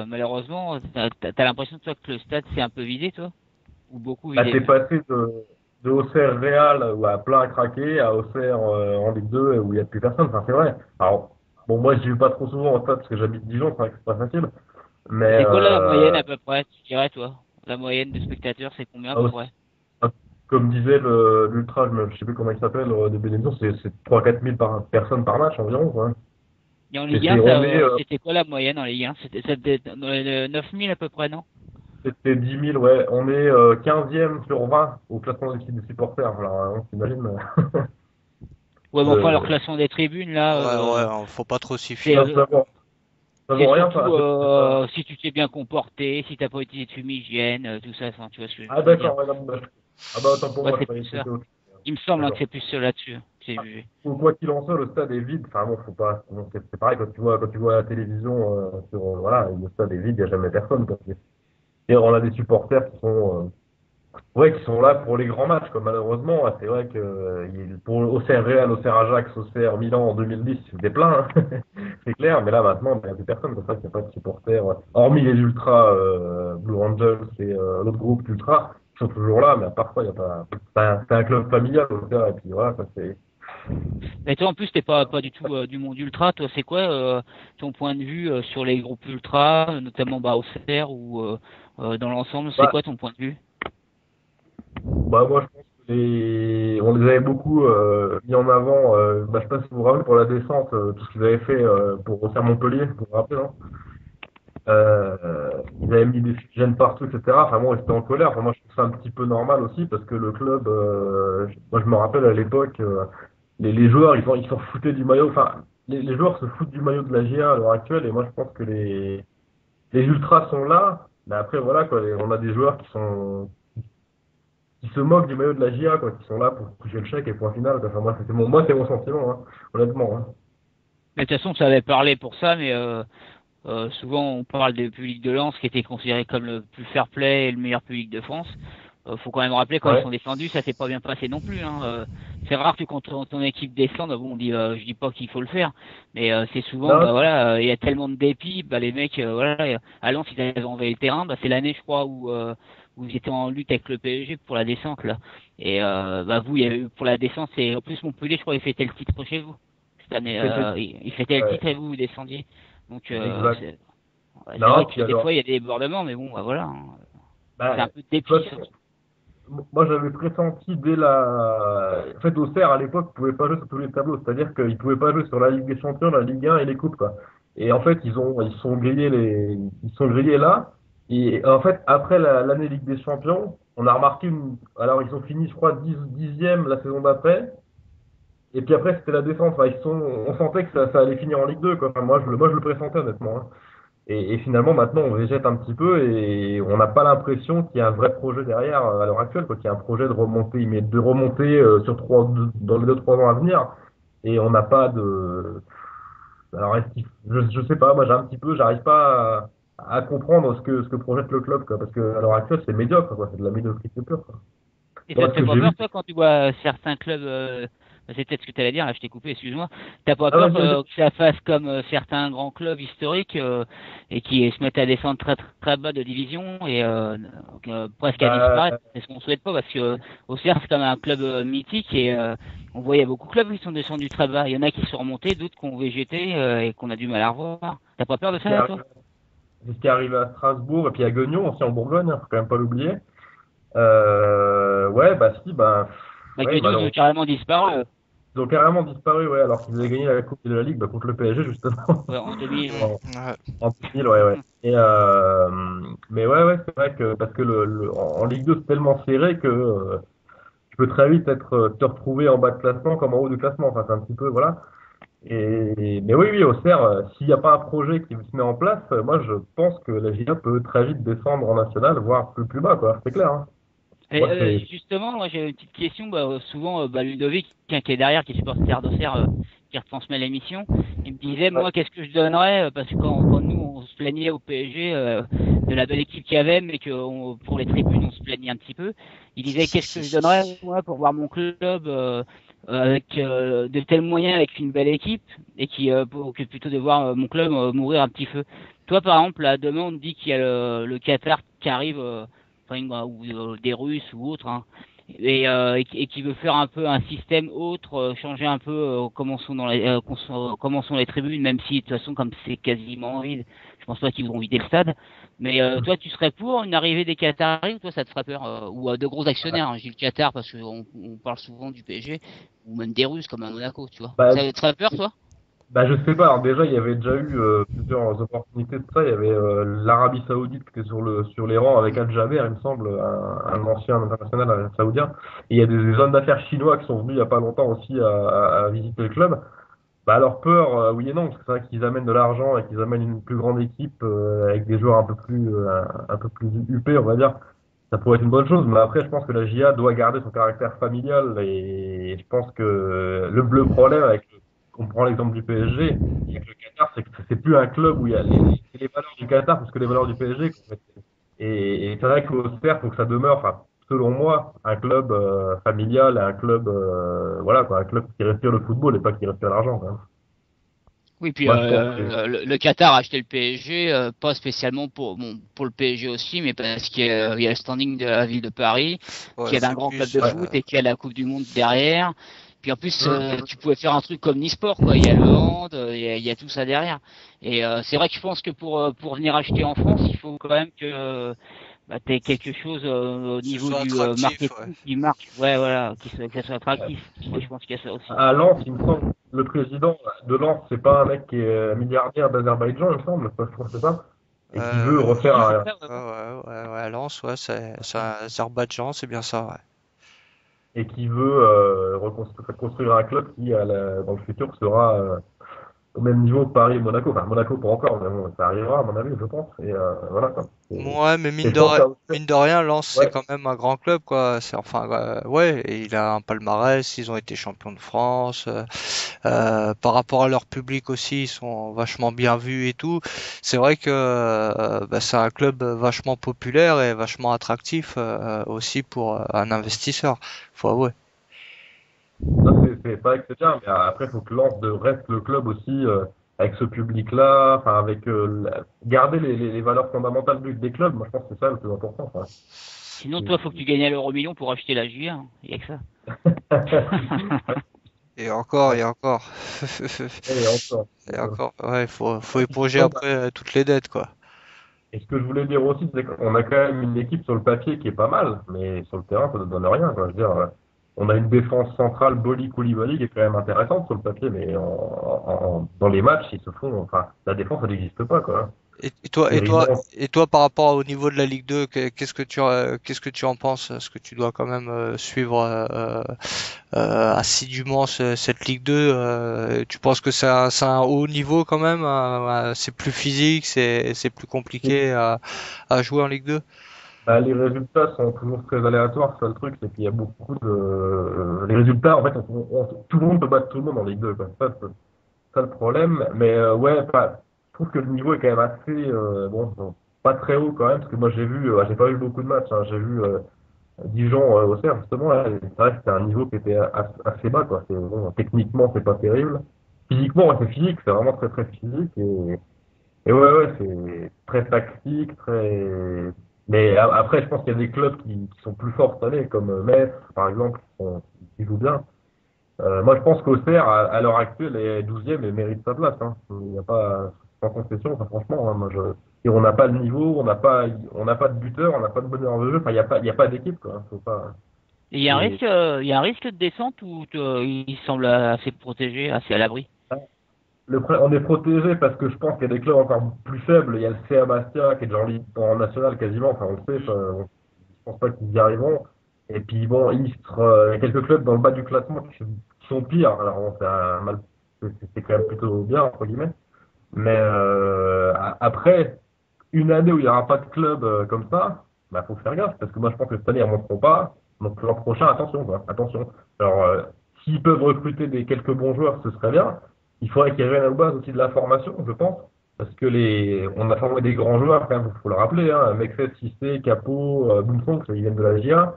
malheureusement, t'as l'impression toi que le stade s'est un peu vidé, toi, ou beaucoup Bah, vidé t'es même. passé de Auxerre Real où à plein à craquer à Auxerre en Ligue 2 où il n'y a plus personne. Enfin, c'est vrai. Alors, bon, moi, j'y vais pas trop souvent au stade parce que j'habite Dijon, c'est vrai que c'est pas facile. Mais C'est quoi là, la moyenne à peu près, tu dirais toi? La moyenne de spectateurs, c'est combien à à peu Auxerre, près? comme disait l'Ultra, je sais plus comment il s'appelle, de Bénédicte, c'est 3-4 000 personnes par match environ, quoi. Et en Et Ligue 1, on est, c'était quoi la moyenne en Ligue 1? C'était dans les 9000 à peu près, non? c'était 10 000, ouais. On est 15e sur 20 au classement des supporters. Alors, on s'imagine. Ouais, mais enfin, leur Euh, classement des tribunes, là, Ouais, ouais, faut pas trop s'y c'est fier. ça c'est vaut rien, surtout ça. C'est pas... si tu t'es bien comporté, si t'as pas utilisé de fumigène, tout ça, enfin, tu vois ce que Ah, je veux dire. d'accord, ouais, non, bah, ah, bah, autant pour Ouais, moi, je c'est croyais plus que ça. c'était autre chose. Il me semble hein, que D'accord. c'est plus ça là-dessus que j'ai vu. Quoi qu'il en soit, le stade est vide. Enfin bon, faut pas. Bon, c'est pareil quand tu vois la télévision voilà, le stade est vide, il n'y a jamais personne, quoi. Et on a des supporters qui sont ouais, qui sont là pour les grands matchs, quoi. Malheureusement, c'est vrai que pour Auxerre Real, Auxerre Ajax, Auxerre Milan en 2010, c'était plein, hein. C'est clair. Mais là maintenant, il n'y a plus personne. C'est ça qu'il n'y a pas de supporters, hormis les ultras Blue Angels et l'autre groupe d'ultras qui sont toujours là. Mais à part ça, il y a pas. C'est un club familial, Auxerre, et puis voilà, ça c'est. Mais toi, en plus, t'es pas du tout du monde ultra. Toi, c'est quoi ton point de vue sur les groupes ultra, notamment bah, au CER ou dans l'ensemble, c'est quoi ton point de vue? Bah, moi, je pense que on les avait beaucoup mis en avant. Bah, je sais pas si vous vous rappelez pour la descente, tout ce qu'ils avaient fait pour refaire Montpellier, vous vous rappelez, non? Ils avaient mis des gènes partout, etc. Enfin, bon, ils étaient en colère. Enfin, moi, je trouve ça un petit peu normal aussi parce que le club, moi, je me rappelle à l'époque, les joueurs, ils s'en foutaient du maillot. Enfin, les joueurs se foutent du maillot de la GIA à l'heure actuelle et moi, je pense que les ultras sont là. Mais après, voilà, quoi, on a des joueurs qui se moquent du maillot de la GIA, quoi, qui sont là pour toucher le chèque et point final, quoi. Enfin, moi, c'est mon sentiment, hein, honnêtement, hein. Mais de toute façon, ça avait parlé pour ça, mais souvent on parle des publics de Lens qui étaient considérés comme le plus fair play et le meilleur public de France. Faut quand même rappeler quand ils Ouais. sont descendus, ça s'est pas bien passé non plus. Hein. C'est rare que quand ton équipe descende, bon, on dit, je dis pas qu'il faut le faire, mais c'est souvent, bah Non, voilà, il y a tellement de dépit, bah les mecs, voilà, à Lens ils avaient envahi le terrain, bah c'est l'année je crois où ils étaient en lutte avec le PSG pour la descente là. Et bah vous, il y a eu pour la descente, c'est en plus Montpellier, je crois, il fêtait le titre chez vous cette année. Il fêtait le ouais, titre et vous descendiez. Donc exact. c'est vrai Non, que puis des alors, fois il y a des débordements, mais bon, bah voilà, hein. C'est un bah, peu de de dépit toute surtout. façon, moi, j'avais pressenti dès en fait, Auxerre, à l'époque, pouvait pas jouer sur tous les tableaux. C'est-à-dire qu'ils pouvaient pas jouer sur la Ligue des Champions, la Ligue 1 et les coupes, quoi. Et en fait, ils sont grillés là. Et en fait, après l'année Ligue des Champions, on a remarqué alors ils ont fini, je crois, 10e la saison d'après. Et puis après, c'était la défense. Enfin, on sentait que ça allait finir en Ligue 2, quoi. Enfin, moi, je le pressentais, honnêtement, hein. Et finalement, maintenant, on végète un petit peu et on n'a pas l'impression qu'il y a un vrai projet derrière à l'heure actuelle, quoi, qu'il y a un projet de remonter, mais de remonter dans les 2-3 ans à venir. Et on n'a pas de. Alors, je sais pas, moi, j'arrive pas à comprendre ce que projette le club, quoi, parce que à l'heure actuelle, c'est médiocre, quoi, c'est de la médiocrité pure, quoi. Et ça Moi, te ce fait que pas j'ai vu. peur, toi, quand tu vois certains clubs, c'est peut-être ce que tu allais dire, là, je t'ai coupé, excuse-moi. T'as pas Ah, peur vas-y, vas-y. que ça fasse comme certains grands clubs historiques et qui se mettent à descendre très très, très bas de division et presque à disparaître. Bah, C'est ce qu'on souhaite pas parce que Auxerre c'est quand même un club mythique et on voit il y a beaucoup de clubs qui sont descendus très bas. Il y en a qui sont remontés, d'autres qui ont végété et qu'on a du mal à revoir. T'as pas peur de ce qui ça, toi? arrive, c'est ce qui arrive à Strasbourg et puis à Guignon aussi en Bourgogne, hein, faut quand même pas l'oublier. Ouais, bah si, bah, Bah, ouais, Guignon, ils ont malheureusement. carrément disparu Ils ont carrément disparu, ouais, alors qu'ils avaient gagné la Coupe de la Ligue bah, contre le PSG, justement, en 2000. Ouais. en, Ouais. en 2000, ouais, ouais. Mais ouais, ouais, c'est vrai que, parce que en Ligue 2, c'est tellement serré que tu peux très vite te retrouver en bas de classement comme en haut du classement. Enfin, c'est un petit peu, voilà. Mais oui, oui, Auxerre, s'il n'y a pas un projet qui se met en place, moi, je pense que la GIA peut très vite descendre en national, voire plus bas, quoi. C'est clair, hein. Et Moi, c'est, justement, moi j'ai une petite question. Souvent, Ludovic, qui est derrière, qui est supporter d'Auxerre, qui retransmet l'émission, il me disait, ouais. moi, qu'est-ce que je donnerais parce que quand nous, on se plaignait au PSG de la belle équipe qu'il y avait, mais que pour les tribunes, on se plaignait un petit peu. Il disait, qu'est-ce que je donnerais, moi, pour voir mon club avec de tels moyens, avec une belle équipe, et que plutôt de voir mon club mourir un petit peu. Toi, par exemple, là, demain, on te dit qu'il y a le Qatar qui arrive. Enfin, ou des Russes ou autres, hein, et qui veut faire un peu un système autre, changer un peu comment sont les tribunes, même si de toute façon comme c'est quasiment vide, je pense pas qu'ils vont vider le stade. Mais toi, tu serais pour une arrivée des Qataris ou toi ça te ferait peur ou de gros actionnaires, hein, je dis le Qatar parce qu'on on parle souvent du PSG ou même des Russes comme à Monaco, tu vois. Bah, Ça te ferait peur, toi? Bah, je sais pas. Alors déjà, il y avait déjà eu plusieurs opportunités de ça. Il y avait l'Arabie Saoudite qui était sur les rangs avec Al Jaber, il me semble, un ancien international saoudien. Et il y a des hommes d'affaires chinois qui sont venus il y a pas longtemps aussi à visiter le club. Bah, alors peur, oui et non, parce que c'est vrai qu'ils amènent de l'argent et qu'ils amènent une plus grande équipe avec des joueurs un peu plus huppés, on va dire. Ça pourrait être une bonne chose, mais après, je pense que la GIA doit garder son caractère familial et je pense que le problème on prend l'exemple du PSG, avec le Qatar, c'est que c'est plus un club où il y a les valeurs du Qatar plus que les valeurs du PSG. En fait. Et c'est vrai qu'Auxerre, faut que ça demeure, enfin, selon moi, un club familial, un club, voilà, quoi, un club qui respire le football et pas qui respire l'argent, quand même. Oui, puis Moi, je pense que, le Qatar a acheté le PSG, pas spécialement pour le PSG aussi, mais parce qu'il y a le standing de la ville de Paris, Ouais, qui est un c'est grand club plus. de foot et qui a la Coupe du Monde derrière. Puis en plus, Hum, tu pouvais faire un truc comme Nisport, quoi. Il y a le hand, il y a tout ça derrière. Et c'est vrai que je pense que pour venir acheter en France, il faut quand même que t'aies quelque chose au Ce niveau soit du attractif, ouais. marketing qui marque. Ouais, voilà, que ça soit attractif. Moi, je pense qu'il y a ça aussi. à Lens, il me semble, le président de Lens, c'est pas un mec qui est milliardaire d'Azerbaïdjan, il me semble, je crois que c'est ça, et qui veut refaire Si, c'est un, ça, ouais, Ouais, ouais. à Lens, ouais, c'est Azerbaïdjan, c'est bien ça, ouais. et qui veut construire un club qui, dans le futur, sera au même niveau que Paris et Monaco. Enfin, Monaco pas encore, mais bon, ça arrivera, à mon avis, je pense. Et voilà, quoi. Ouais, mais Et je pense qu'à Auxerre, mine de rien, Lens, c'est ouais, quand même un grand club, quoi. C'est enfin, ouais, et il a un palmarès, ils ont été champions de France. Par rapport à leur public aussi, ils sont vachement bien vus et tout. C'est vrai que bah, c'est un club vachement populaire et vachement attractif aussi pour un investisseur, faut avouer. ça, c'est vrai que c'est bien, mais après, il faut que Lens reste le club aussi avec ce public-là, enfin, avec garder les valeurs fondamentales des clubs. Moi, je pense que c'est ça le plus important. Enfin. Sinon, toi, faut que tu gagnes à l'euro million pour acheter la J1. Il y a que ça. Et encore, Ouais, et encore. et encore. Et encore, ouais, faut éponger Non, bah, après toutes les dettes, quoi. et ce que je voulais dire aussi, c'est qu'on a quand même une équipe sur le papier qui est pas mal, mais sur le terrain, ça ne donne rien, quoi. Je veux dire, on a une défense centrale, Boli Koulibaly, qui est quand même intéressante sur le papier, mais dans les matchs, ils se font, enfin, la défense, elle n'existe pas, quoi. Et toi, par rapport au niveau de la Ligue 2, qu'est-ce que tu en penses? Est-ce que tu dois quand même suivre assidûment cette Ligue 2? Tu penses que c'est un haut niveau quand même? C'est plus physique, c'est plus compliqué à jouer en Ligue 2? Bah, les résultats sont toujours très aléatoires, c'est ça le truc, c'est qu'il y a beaucoup de... Les résultats, en fait, tout le monde peut battre tout le monde en Ligue 2, quoi. C'est ça le problème. Mais ouais, je trouve que le niveau est quand même assez... bon, pas très haut quand même, parce que moi j'ai pas vu beaucoup de matchs, hein. J'ai vu Dijon au Auxerre, justement, là, et c'est vrai que c'était un niveau qui était assez bas, quoi. Bon, techniquement, c'est pas terrible. Physiquement, ouais, c'est physique, c'est vraiment très très physique. Et ouais, c'est très tactique, très. Mais après, je pense qu'il y a des clubs qui sont plus forts cette année, comme Metz, par exemple, qui jouent bien. Moi, je pense qu'Auxerre, à l'heure actuelle, est 12e et mérite sa place, hein. Il n'y a pas, sans concession, enfin, franchement, hein, et on n'a pas le niveau, on n'a pas de buteur, on n'a pas de bonheur de jeu, enfin, il y a pas d'équipe, quoi, hein. Faut pas. Et il y a un risque de descente ou il semble assez protégé, assez à l'abri? On est protégé parce que je pense qu'il y a des clubs encore plus faibles. Il y a le CA Bastia qui est déjà en national quasiment. Enfin, on le sait. Je pense pas qu'ils y arriveront. Et puis bon, Istres, il y a quelques clubs dans le bas du classement qui sont pires. Alors bon, c'est quand même plutôt bien entre guillemets. Mais après, une année où il n'y aura pas de club comme ça, bah faut faire gaffe parce que moi je pense que cette année ils ne monteront pas. Donc l'an prochain, attention quoi, attention. Alors s'ils peuvent recruter quelques bons joueurs, ce serait bien. Il faudrait qu'ils reviennent à la base aussi de la formation, je pense, parce que on a formé des grands joueurs quand même, faut le rappeler, hein, Mekfet, Cissé, Capo, Boumsong, ils viennent de la GIA.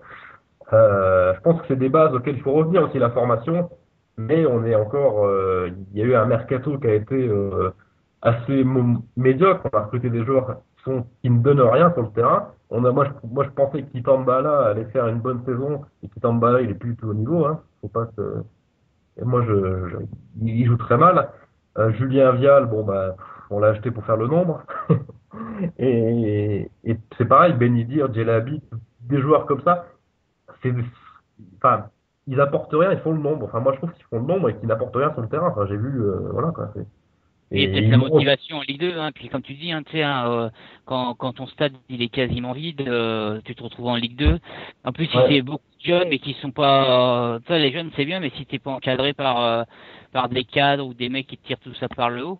Je pense que c'est des bases auxquelles il faut revenir aussi la formation, mais on est encore, il y a eu un mercato qui a été assez médiocre. On a recruté des joueurs qui ne donnent rien sur le terrain. Moi, je pensais que Kitambala allait faire une bonne saison, et Kitambala, il est plus du tout au niveau, hein. Faut pas se... Et moi, il joue très mal. Julien Vial, bon, bah, on l'a acheté pour faire le nombre. Et c'est pareil, Ben Yedder, Djelabi, des joueurs comme ça, c'est, enfin, ils apportent rien, ils font le nombre. Enfin, moi, je trouve qu'ils font le nombre et qu'ils n'apportent rien sur le terrain. Enfin, j'ai vu, voilà, quoi. Et peut-être la motivation en Ligue 2, hein. Puis comme tu dis, hein, tu sais, hein, quand ton stade il est quasiment vide, tu te retrouves en Ligue 2. En plus, si c'est beaucoup de jeunes mais qui sont pas, tu sais, les jeunes c'est bien, mais si t'es pas encadré par des cadres ou des mecs qui te tirent tout ça par le haut,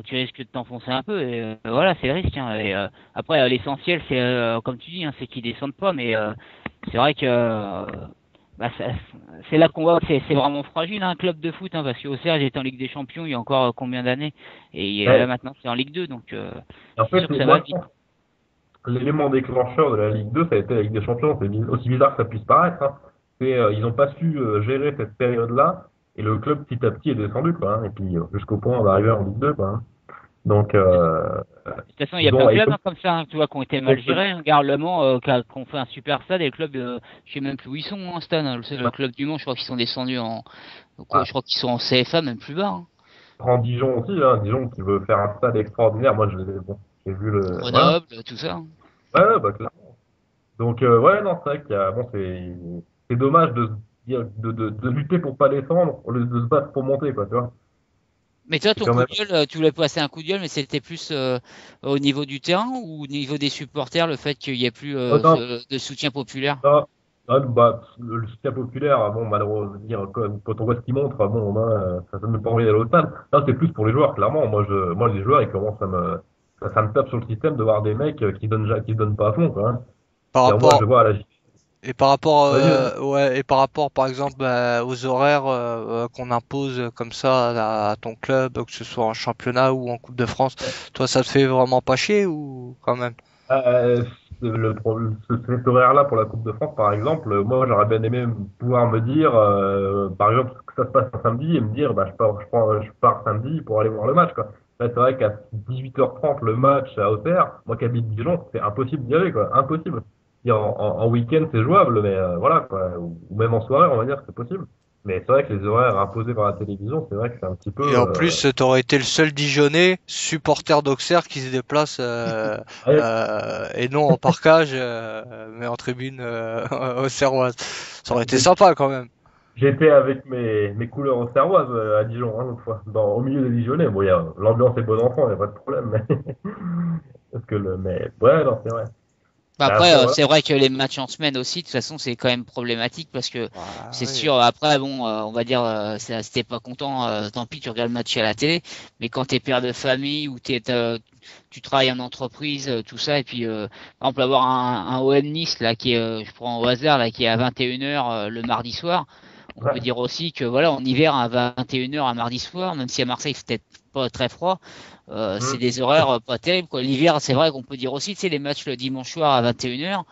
tu risques de t'enfoncer un peu. Et voilà, c'est le risque, hein. Et après, l'essentiel, c'est comme tu dis, hein, c'est qu'ils descendent pas, mais c'est vrai que bah, c'est là qu'on voit que c'est vraiment fragile, hein, un club de foot, hein, parce qu'Auxerre, il était en Ligue des Champions il y a encore combien d'années, et là maintenant c'est en Ligue 2, donc en fait, c'est sûr que ça va vite. L'élément déclencheur de la Ligue 2, ça a été la Ligue des Champions. C'est aussi bizarre que ça puisse paraître, hein. Ils n'ont pas su gérer cette période-là, et le club petit à petit est descendu, quoi, hein, et puis jusqu'au point d'arriver en Ligue 2, quoi, hein. Donc, de toute façon, il y a plein de clubs, hein, comme ça, hein, tu vois, qui ont été mal gérés. Regarde Le Mans, qui ont fait un super stade, et le club, je sais même plus où ils sont, hein, stade. Hein, le club du Mans, je crois qu'ils sont descendus je crois qu'ils sont en CFA, même plus bas. Hein. Prends Dijon aussi, hein, Dijon qui veut faire un stade extraordinaire. Moi, j'ai vu le. Grenoble, tout ça. Hein. Ouais, bah clairement. Donc, ouais, non, c'est vrai qu'il y a, bon, c'est dommage de lutter pour pas descendre, au lieu de se battre pour monter, quoi, tu vois. Mais toi, ton coup de gueule, tu voulais passer un coup de gueule, mais c'était plus au niveau du terrain ou au niveau des supporters, le fait qu'il n'y ait plus de soutien populaire? Non, bah, le soutien populaire, bon, malheureusement, quand on voit ce qu'ils montrent, bon, ça donne pas envie d'aller au stade. Non, c'est plus pour les joueurs, clairement. Moi, les joueurs, ils commencent ça me tape sur le système de voir des mecs qui se donnent pas à fond, quoi, hein. Moi, je vois à la Et par rapport, et par rapport, par exemple, aux horaires qu'on impose comme ça à ton club, que ce soit en championnat ou en Coupe de France, toi, ça te fait vraiment pas chier ou quand même? Cet horaire-là pour la Coupe de France, par exemple, moi, j'aurais bien aimé pouvoir me dire, par exemple, que ça se passe un samedi et me dire, bah, je pars samedi pour aller voir le match, quoi. Là, c'est vrai qu'à 18h30, le match à Auxerre, moi qui habite Dijon, c'est impossible d'y aller, quoi. Impossible. En week-end, c'est jouable, mais voilà, quoi. Ou même en soirée, on va dire que c'est possible. Mais c'est vrai que les horaires imposés par la télévision, c'est vrai que c'est un petit peu... Et en plus, t'aurais été le seul Dijonais supporter d'Auxerre qui se déplace et non en parkage, mais en tribune auxerroise. Ça aurait été sympa quand même. J'étais avec mes couleurs auxerroises à Dijon, hein, l'autre fois, au milieu des Dijonais. Bon, l'ambiance est bon enfant, il n'y a pas de problème. Mais, mais ouais, non, c'est vrai. Bah Mais après, après, voilà. c'est vrai que les matchs en semaine aussi, de toute façon, c'est quand même problématique parce que c'est Oui. sûr, après, bon, on va dire, si t'es pas content, tant pis, tu regardes le match à la télé, mais quand t'es père de famille ou tu travailles en entreprise, tout ça, et puis, par exemple, avoir un OM Nice, là, qui est, je prends au hasard, là, qui est à 21h le mardi soir, on peut Ouais, dire aussi que, voilà, en hiver, à 21h un mardi soir, même si à Marseille, c'est peut-être pas très froid, c'est hum, des horaires pas terribles, quoi. L'hiver, c'est vrai qu'on peut dire aussi, tu sais, les matchs le dimanche soir à 21h,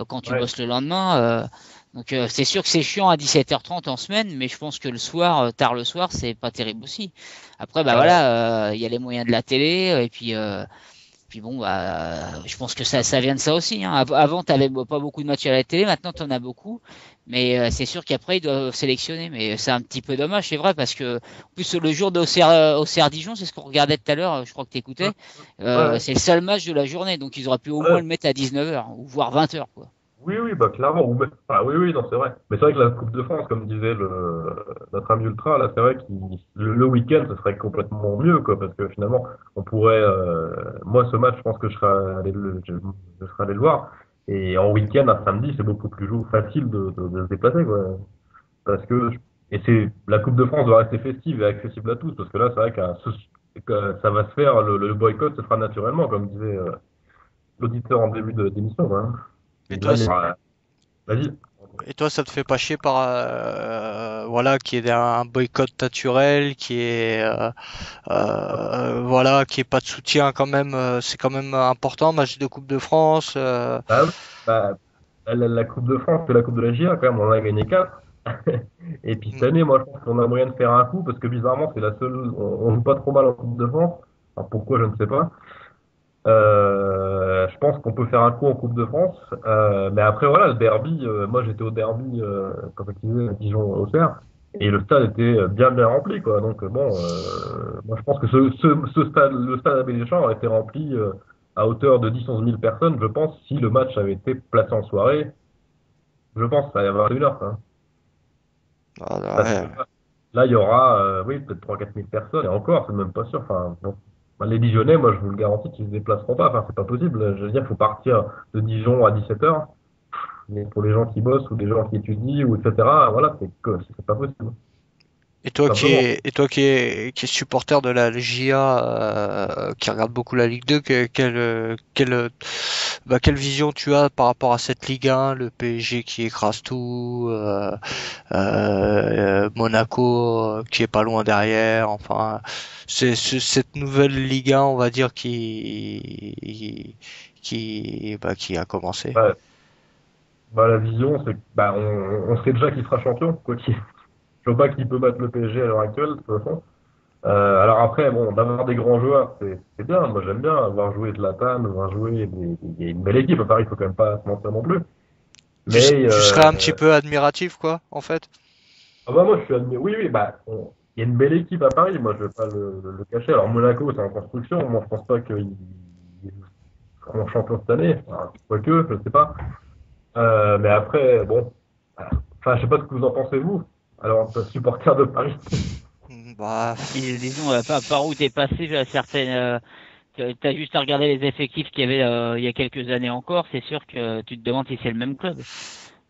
quand tu ouais, bosses le lendemain. Donc c'est sûr que c'est chiant à 17h30 en semaine, mais je pense que le soir, tard le soir, c'est pas terrible aussi. Après, bah ouais, voilà, il y a les moyens de la télé, et puis bon, bah, je pense que ça vient de ça aussi. Hein. Avant, t'avais pas beaucoup de matchs à la télé, maintenant t'en as beaucoup. Mais c'est sûr qu'après, ils doivent sélectionner. Mais c'est un petit peu dommage, c'est vrai, parce que en plus le jour d'Auxerre Dijon, c'est ce qu'on regardait tout à l'heure, je crois que t'écoutais. hum, ouais, C'est le seul match de la journée, donc ils auraient pu au moins ouais. le mettre à 19h, ou voire 20h, quoi. Oui, oui, bah clairement. Ah, oui, oui, non, c'est vrai. Mais c'est vrai que la Coupe de France, comme disait notre ami Ultra, là, c'est vrai que le week-end, ce serait complètement mieux, quoi, parce que finalement, on pourrait. Moi, ce match, je pense que je serais allé le voir. Et en week-end, un samedi, c'est beaucoup plus facile de se déplacer, quoi. Parce que et c'est la Coupe de France doit rester festive et accessible à tous, parce que là, c'est vrai que ça va se faire. Le boycott se fera naturellement, comme disait l'auditeur en début d'émission, quoi, hein. Et Il toi, dirait, vas-y. et toi, ça te fait pas chier par voilà, qu'il y ait un boycott naturel, voilà, qui est pas de soutien quand même. C'est quand même important, match de Coupe de France. Bah, oui, bah, la Coupe de France, c'est la Coupe de la GIA quand même, on en a gagné 4. Et puis cette Mm. année, moi je pense qu'on a moyen de faire un coup parce que bizarrement, c'est la seule. On joue pas trop mal en Coupe de France. Alors pourquoi, je ne sais pas. Je pense qu'on peut faire un coup en Coupe de France. Mais après, voilà, le derby, moi j'étais au derby, comme je disais, à Dijon-Auxerre. Et le stade était bien bien rempli, quoi. Donc bon, moi je pense que ce stade, le stade Abbé Deschamps aurait été rempli à hauteur de 10-11 000 personnes, je pense, si le match avait été placé en soirée. Je pense que ça va y avoir une heure, hein. Ah, Parce que ouais. là, il y aura, oui, peut-être 3-4 000 personnes, et encore, c'est même pas sûr. Enfin, bon. Bah, les Dijonais, moi, je vous le garantis qu'ils se déplaceront pas. Enfin, c'est pas possible. Je veux dire, il faut partir de Dijon à 17h. Mais pour les gens qui bossent ou des gens qui étudient ou etc., voilà, c'est pas possible. Tout simplement. Et toi qui est supporter de la GIA, qui regarde beaucoup la Ligue 2, quelle vision tu as par rapport à cette Ligue 1, le PSG qui écrase tout, Monaco qui est pas loin derrière, enfin, c'est cette nouvelle Ligue 1, on va dire, qui a commencé. Bah, la vision, c'est que bah, on sait déjà qui sera champion, quoi qu'il. Je vois pas qui peut battre le PSG à l'heure actuelle, de toute façon. Alors après, bon, d'avoir des grands joueurs, c'est bien. Moi, j'aime bien avoir joué Zlatan, avoir joué il y a une belle équipe à Paris, il faut quand même pas se mentir non plus. Mais Tu serais un petit peu admiratif, quoi, en fait. ah bah moi, je suis admis. Oui, oui, bah, il y a une belle équipe à Paris. Moi, je vais pas le cacher. Alors Monaco, c'est en construction. Moi, je pense pas qu'ils seront champions cette année. Alors, quoique, je sais pas. Mais après, bon, enfin, je sais pas ce que vous en pensez vous. Alors, en tant que supporter de Paris. Bah, Disons, par où t'es passé, certaines, t'as juste à regarder les effectifs qu'il y avait il y a quelques années encore. C'est sûr que tu te demandes si c'est le même club.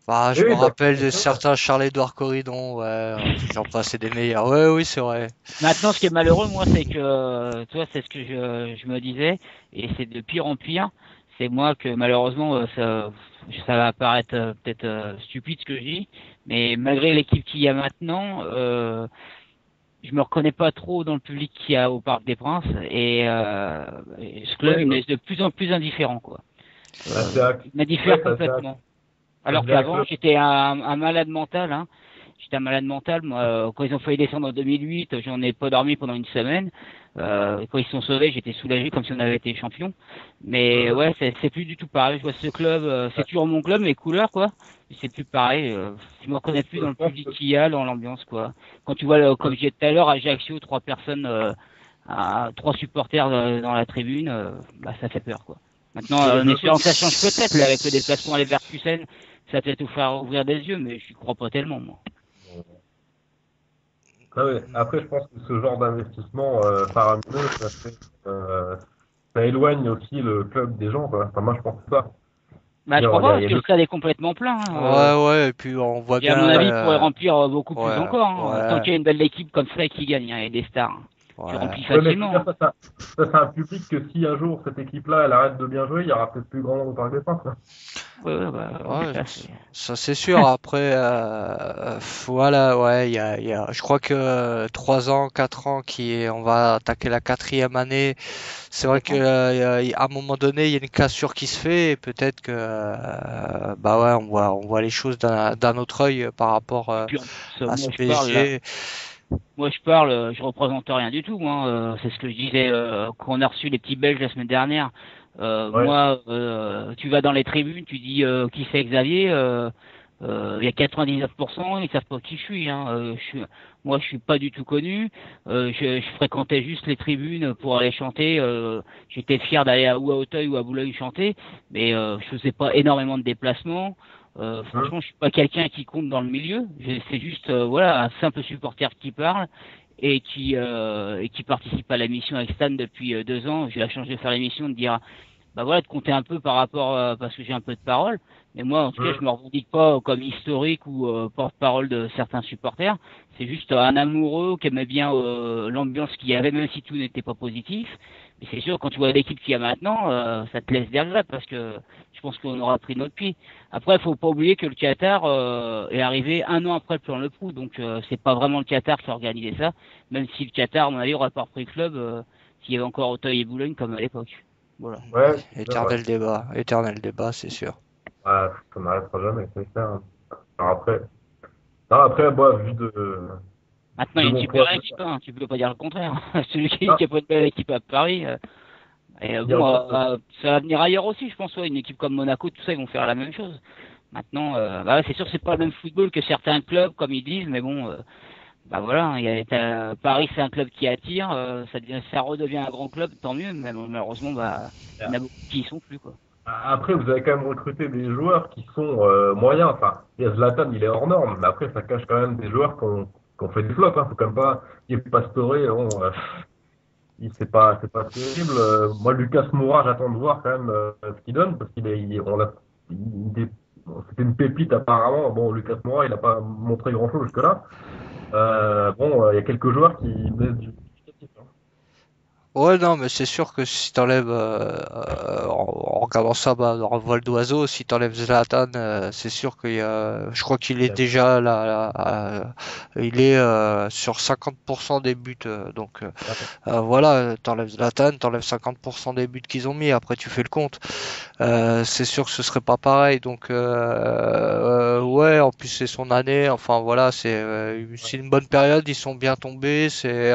bah, Oui, je me oui, bah, rappelle de certains Charles-Édouard Corridon, ouais, j'en passais des meilleurs. Ouais, oui, c'est vrai. Maintenant, ce qui est malheureux, moi, c'est que, toi, c'est ce que je me disais, et c'est de pire en pire. C'est moi que malheureusement, ça va paraître peut-être stupide ce que je dis, mais malgré l'équipe qu'il y a maintenant, je me reconnais pas trop dans le public qu'il y a au Parc des Princes, et ce club ouais, il me bah, laisse de plus en plus indifférent, quoi. assez Il m'indiffère ouais, complètement. ça Alors devient un qu'avant, club. j'étais un malade mental, hein. J'étais un malade mental. Moi, quand ils ont failli descendre en 2008, j'en ai pas dormi pendant une semaine. Quand ils se sont sauvés, j'étais soulagé comme si on avait été champion. Mais ouais, c'est plus du tout pareil. Je vois ce club, c'est toujours mon club, mes couleurs, quoi. Mais c'est plus pareil. Je me reconnais plus Je dans le pense public que qu'il y a, dans l'ambiance, quoi. Quand tu vois, comme je disais tout à l'heure, Ajaccio, 3 personnes, 3 supporters dans la tribune, bah ça fait peur, quoi. Maintenant, en espérant que ça change peut-être, là, avec le déplacement à Leverkusen, ça va peut-être nous faire ouvrir des yeux, mais je crois pas tellement, moi. Ah ouais. Après, je pense que ce genre d'investissement faramineux, ça éloigne aussi le club des gens, quoi. Enfin, moi, je pense ça. Bah, je Dire, crois il y pas, a, il y parce a que le deux... stade est complètement plein. Ouais, ouais, et puis on voit Et à mon bien, avis, il pourrait remplir beaucoup plus ouais, encore. Tant ouais, qu'il y a une belle équipe comme ça qui gagne, hein, et des stars, tu ouais. remplis Ouais, mais je veux facilement. dire, ça, c'est un public que si un jour cette équipe-là, elle arrête de bien jouer, il y aura peut-être plus grand monde au Parc des Princes, quoi. Ouais, bah, oui, Ouais, ça c'est. ça c'est sûr. Après, voilà, ouais, je crois que 3 ans, 4 ans, on va attaquer la quatrième année. C'est vrai que à un moment donné, il y a une cassure qui se fait et peut-être que, bah ouais, on voit les choses d'un autre œil par rapport Et puis en plus, à ce PSG. je représente rien du tout. Hein. C'est ce que je disais quand on a reçu les petits Belges la semaine dernière. Ouais. Tu vas dans les tribunes, tu dis qui c'est Xavier. Il y a 99%, ils savent pas qui je suis. Hein. Moi, je suis pas du tout connu. Je fréquentais juste les tribunes pour aller chanter. J'étais fier d'aller ou à Auteuil ou à Boulogne chanter, mais je faisais pas énormément de déplacements. Hum. Franchement, je suis pas quelqu'un qui compte dans le milieu. C'est juste voilà un simple supporter qui parle et qui participe à la mission avec Stan depuis 2 ans. J'ai la chance de faire l'émission, de dire bah voilà, de compter un peu par rapport parce que j'ai un peu de parole. Mais moi, en tout cas, je me revendique pas comme historique ou porte-parole de certains supporters. C'est juste un amoureux qui aimait bien l'ambiance qu'il y avait, même si tout n'était pas positif. Mais c'est sûr, quand tu vois l'équipe qu'il y a maintenant, ça te laisse des regrets parce que je pense qu'on aura pris notre pied. Après, il faut pas oublier que le Qatar est arrivé 1 an après le plan Le Proux, donc c'est pas vraiment le Qatar qui a organisé ça. Même si le Qatar, à mon avis, aurait pas repris le club s'il y avait encore Auteuil et Boulogne comme à l'époque. Voilà. Ouais, c'est sûr, ouais. Éternel débat, c'est sûr. Ouais, ça n'arrêtera jamais, c'est clair. Hein. Alors après, non, après, moi, vu Maintenant, il de y a une mon super point de vue, équipe, hein. Tu peux pas dire le contraire. Celui qui non, a pas de belle équipe à Paris. Et dire bon, pas que- ça va venir ailleurs aussi, je pense. Ouais, une équipe comme Monaco, tout ça, ils vont faire la même chose. Maintenant, bah, c'est sûr, c'est pas le même football que certains clubs, comme ils disent, mais bon, bah voilà, Paris, c'est un club qui attire, ça redevient un grand club, tant mieux. Mais bon, malheureusement, bah, il y en a beaucoup qui y sont plus, quoi. Après, vous avez quand même recruté des joueurs qui sont moyens. Enfin, il y a Zlatan, il est hors norme, mais après, ça cache quand même des joueurs qui ont fait des flops. Hein. Faut quand même pas. Il est Pastore, bon, c'est pas terrible. Moi, Lucas Moura, j'attends de voir quand même ce qu'il donne, parce qu'il est, bon, c'était une pépite apparemment. Bon, Lucas Moura, il n'a pas montré grand-chose jusque-là. Bon, il y a quelques joueurs qui baissent du. Ouais, non, mais c'est sûr que si t'enlèves, en regardant ça, bah, en vol d'oiseau, si t'enlèves Zlatan, c'est sûr je crois qu'il est déjà là, il est sur 50% des buts, donc voilà, t'enlèves Zlatan, t'enlèves 50% des buts qu'ils ont mis, après tu fais le compte. C'est sûr que ce serait pas pareil, donc ouais, en plus c'est son année, enfin voilà, c'est une bonne période, ils sont bien tombés, c'est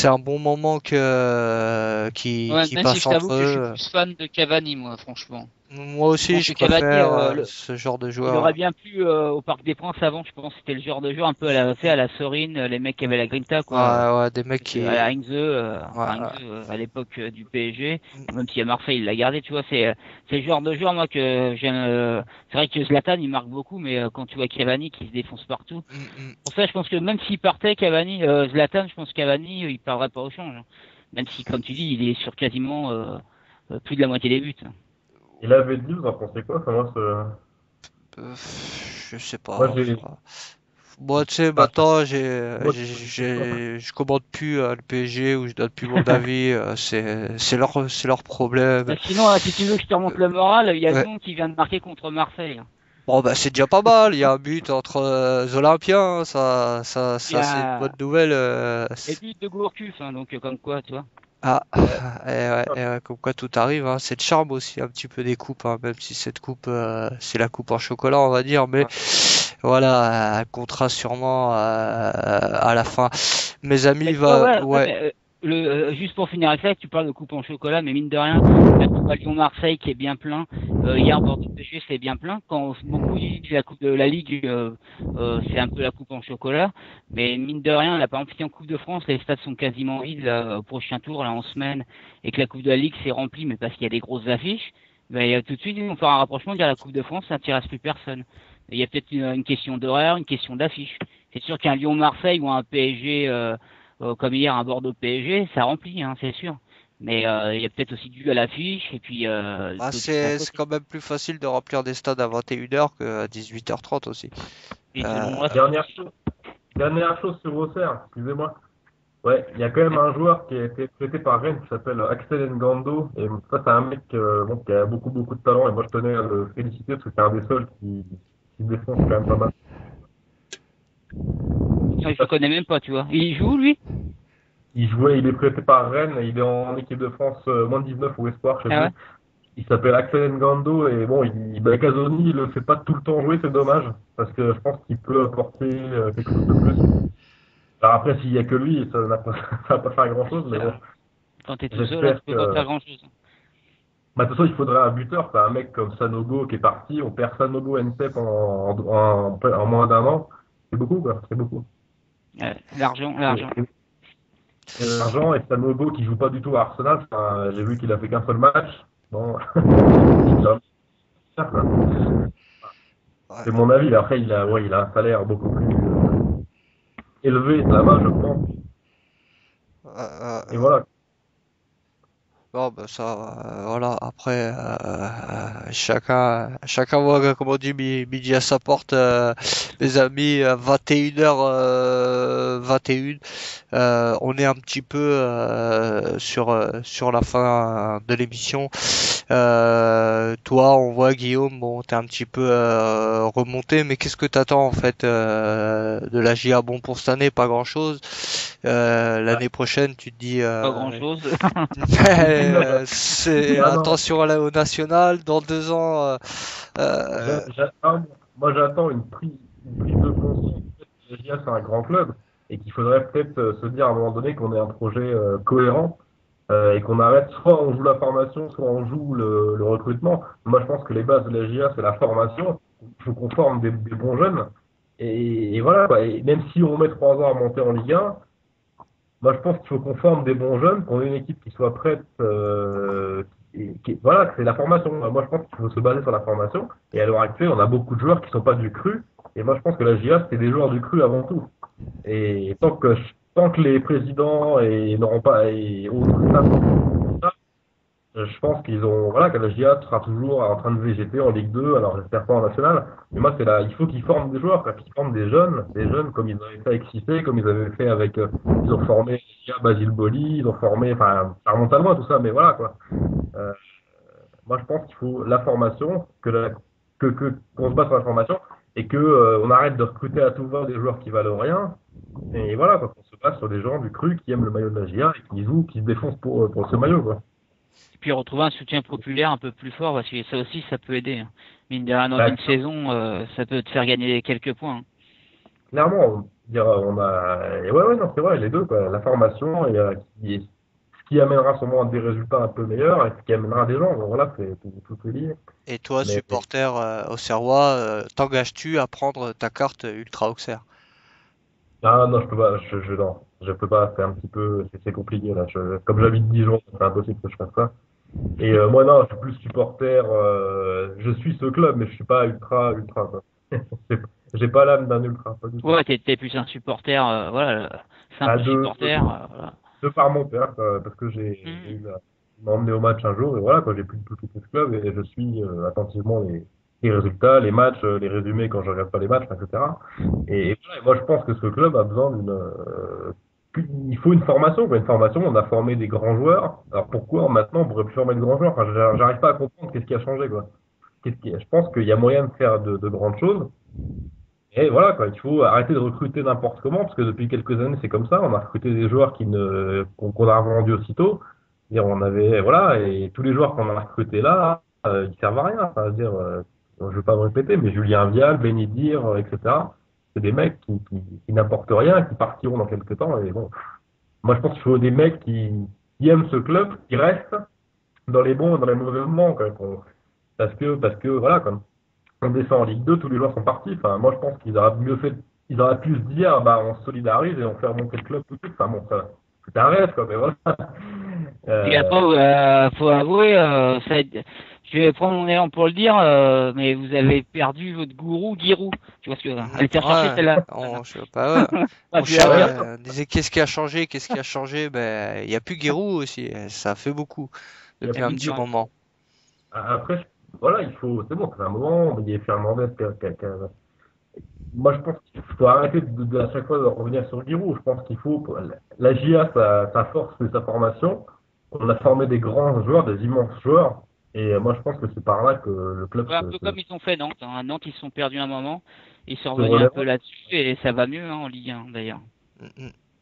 un bon moment Ouais, qui même si passe je t'avoue entre que je suis eux. plus fan de Cavani, moi, franchement. Moi Je aussi, pense je que Cavani, préfère ce genre de il aurait joueur. bien pu au Parc des Princes avant, je pense que c'était le genre de joueur un peu à la Sorine, les mecs qui avaient la grinta, quoi. Ouais, ouais, des mecs À la qui, Heinze, ouais, à l'époque du PSG, même si à Marseille il l'a gardé, tu vois, c'est le genre de joueur moi que j'aime. C'est vrai que Zlatan il marque beaucoup, mais quand tu vois Cavani qui se défonce partout, pour ça je pense que même s'il partait Cavani, Zlatan, je pense que Cavani il perdrait pas au change, hein. Même si comme tu dis il est sur quasiment plus de la moitié des buts. Il avait dit, vous en pensez quoi? Enfin, euh, je sais moi, pas. j'ai, Moi, tu sais, enfin, maintenant, moi, je commande plus le PSG ou je donne plus mon avis. C'est leur problème. Sinon, si tu veux que je te remonte le moral, il y a Ouais. Lyon qui vient de marquer contre Marseille. Bon, bah, c'est déjà pas mal. Il y a un but entre Olympiens. Il y C'est une bonne a nouvelle. les buts de Gourcuff, hein, donc comme quoi, tu vois. Ah, et ouais, comme quoi tout arrive. Hein. C'est le charme aussi un petit peu des coupes, hein, même si cette coupe, c'est la coupe en chocolat, on va dire. Mais voilà, un contrat sûrement à la fin. Mes amis, Mais tu vois, ouais. mais, juste pour finir avec ça, tu parles de coupe en chocolat, mais mine de rien, la coupe à Lyon-Marseille qui est bien plein, hier Bordeaux-PSG c'est bien plein, quand beaucoup disent la coupe de la Ligue, c'est un peu la coupe en chocolat, mais mine de rien, là, par exemple, si en Coupe de France, les stades sont quasiment vides là, au prochain tour, là, en semaine, et que la Coupe de la Ligue s'est remplie, mais parce qu'il y a des grosses affiches, ben, tout de suite, ils vont faire un rapprochement, dire la Coupe de France, ça n'intéresse plus personne. Il y a peut-être une question d'horaire, une question d'affiche. c'est sûr qu'un Lyon-Marseille ou un PSG, comme hier, un Bordeaux-PSG, ça remplit, hein, c'est sûr. Mais il y a peut-être aussi dû à l'affiche et puis Bah, d'autres choses à c'est côté. quand même plus facile de remplir des stades à 21h qu'à 18h30 aussi. Et Euh, selon moi, Dernière chose sur Auxerre, excusez-moi. Ouais, il y a quand même un joueur qui a été prêté par Rennes qui s'appelle Axel Ngando. Et ça, c'est un mec bon, qui a beaucoup, beaucoup de talent. Et moi, je tenais à le féliciter parce que c'est un des seuls qui défonce quand même pas mal. je le connais même pas, tu vois. Il joue, lui? Il est prêté par Rennes. Et il est en équipe de France moins de 19 ou espoir, je sais Ah ouais? plus. Il s'appelle Axel Ngando. Et bon, Casoni, il le fait pas tout le temps jouer, c'est dommage. Parce que je pense qu'il peut apporter quelque chose de plus. Alors après, s'il y a que lui, ça n'a pas, ça va pas faire grand-chose. Mais bon, Quand t'es tout seul, là, j'espère tu peux pas que. faire grand-chose. Bah, de toute façon, il faudrait un buteur, quoi. Un mec comme Sanogo qui est parti, on perd Sanogo NTEP en moins d'un an. C'est beaucoup, quoi. C'est beaucoup. L'argent. Et l'argent et Sanogo qui joue pas du tout à Arsenal. Enfin, j'ai vu qu'il a fait qu'un seul match. Bon, ouais. c'est mon avis. Après, il a un salaire beaucoup plus élevé là-bas, je pense. Et voilà. Bon, bah ça, voilà. Après, chacun voit, comme on dit, midi à sa porte. Les amis, 21h, 21. On est un petit peu sur la fin de l'émission. Toi, on voit Guillaume, bon, t'es un petit peu remonté, mais qu'est-ce que t'attends en fait de la JA? Bon, pour cette année, pas grand-chose. L'année prochaine, tu te dis, Pas grand-chose. c'est Ah non, attention au national. Dans 2 ans, j'attends une prise de conscience que la GIA, c'est un grand club et qu'il faudrait peut-être se dire à un moment donné qu'on ait un projet cohérent et qu'on arrête, soit on joue la formation, soit on joue le recrutement. Moi, je pense que les bases de la GIA, c'est la formation. Il faut qu'on forme des bons jeunes. Et voilà, quoi. Et même si on met 3 ans à monter en Ligue 1, moi, je pense qu'il faut qu'on forme des bons jeunes, qu'on ait une équipe qui soit prête. Voilà, c'est la formation. Moi, je pense qu'il faut se baser sur la formation. Et à l'heure actuelle, on a beaucoup de joueurs qui sont pas du cru. Et moi, je pense que la GIA, c'est des joueurs du cru avant tout. Et tant que les présidents n'auront pas et autres je pense voilà, que la GIA sera toujours en train de végéter en Ligue 2, alors j'espère pas en National. Mais moi, il faut qu'ils forment des joueurs, quoi, qu'ils forment des jeunes comme ils avaient fait avec Cissé, comme ils avaient fait avec, ils ont formé Basile Boli, ils ont formé, enfin, ça remonte à loin tout ça, mais voilà, quoi. Euh, Moi, je pense qu'il faut la formation, qu'on se base sur la formation, et que, on arrête de recruter à tout va des joueurs qui valent rien. Et voilà, quoi, qu'on se base sur des gens du cru qui aiment le maillot de la GIA et qui jouent, qui se défoncent pour ce maillot, quoi. Et puis retrouver un soutien populaire un peu plus fort, parce que ça aussi, ça peut aider, hein. Mine de rien, dans Bah, une saison, ça peut te faire gagner quelques points, hein. clairement, on a, et ouais, non, c'est vrai, les deux, quoi. La formation ce qui amènera sûrement des résultats un peu meilleurs et ce qui amènera des gens. Bon, voilà, c'est tout est lié. et toi, Mais, supporter auxerrois, t'engages-tu à prendre ta carte Ultra Auxerre? non, je peux pas, non, je peux pas, c'est un petit peu, c'est compliqué, là. Comme j'habite Dijon, c'est impossible que je fasse ça. Et, moi, non, je suis plus supporter, je suis ce club, mais je suis pas ultra, quoi. J'ai j'ai pas l'âme d'un ultra, pas du tout. Ouais, t'es plus un supporter, voilà, À simple supporter, voilà. de par mon père, quoi, parce que il m'a emmené au match un jour, et voilà, quoi, j'ai plus tout ce club, et je suis attentivement les résultats, les matchs, les résumés quand je regarde pas les matchs, etc. Et voilà, et moi, je pense que ce club a besoin il faut une formation, quoi, une formation, on a formé des grands joueurs, alors pourquoi maintenant on pourrait plus former de grands joueurs? Enfin, j'arrive pas à comprendre qu'est-ce qui a changé, quoi. Je pense qu'il y a moyen de faire de grandes choses, et voilà, quoi, il faut arrêter de recruter n'importe comment, parce que depuis quelques années, c'est comme ça. On a recruté des joueurs qu'on a revendus aussitôt. C'est-à-dire, voilà, et tous les joueurs qu'on a recrutés là, ils servent à rien. Enfin, je veux pas me répéter, mais Julien Vial, Benidir, etc. C'est des mecs qui n'apportent rien, qui partiront dans quelques temps. Et bon, moi, je pense qu'il faut des mecs qui aiment ce club, qui restent dans les bons et dans les mauvais moments, quoi, parce que, voilà, quoi, on descend en Ligue 2, tous les joueurs sont partis. Enfin, moi, je pense ils auraient pu se dire, bah, on se solidarise et on fait remonter le club tout de suite. Enfin, bon, ça, c'est un rêve, quoi, mais voilà. Puis après, faut avouer, Je vais prendre mon élan pour le dire, mais vous avez perdu votre gourou, Giroud. Tu vois ce que, elle était recherchée, celle-là. Je sais pas, ouais. Ah, On puis après, disait qu'est-ce qui a changé, qu'est-ce qui a changé, ben, il y a plus Giroud aussi, ça fait beaucoup Il y a depuis plus un de petit Giroud. moment. Après, voilà, c'est bon, ça fait un moment, il y a Fernandez moi, je pense qu'il faut arrêter à chaque fois de revenir sur Giroud. Je pense qu'il faut, la JA, sa force, c'est sa formation. On a formé des grands joueurs, des immenses joueurs. Et moi, je pense que c'est par là que le club ouais, un peu comme ils ont fait Nantes. Hein. Nantes, ils se sont perdus un moment. Ils sont revenus un peu là-dessus et ça va mieux hein, en Ligue 1 d'ailleurs.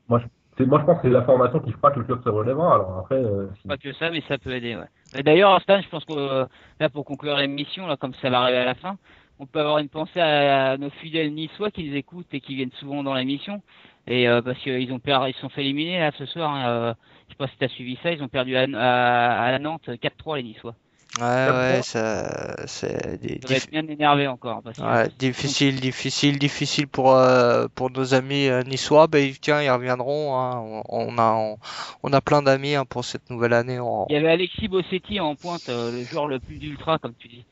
Moi, je pense que c'est la formation qui fera que le club se relèvera. Alors après, pas que ça, mais ça peut aider. Ouais. Et d'ailleurs, Stan, je pense que là, pour conclure l'émission, là, comme ça va arriver à la fin, on peut avoir une pensée à nos fidèles niçois qui nous écoutent et qui viennent souvent dans l'émission. Et parce qu'ils ils se sont fait éliminer là ce soir. Hein, je sais pas si tu as suivi ça. Ils ont perdu à Nantes 4-3 les Niçois. Ouais, c'est Ça va être bien énervé encore. Parce que difficile pour nos amis niçois. Ben tiens, ils reviendront. Hein. On a plein d'amis hein, pour cette nouvelle année. Il y avait Alexis Bossetti en pointe, le joueur le plus ultra, comme tu dis.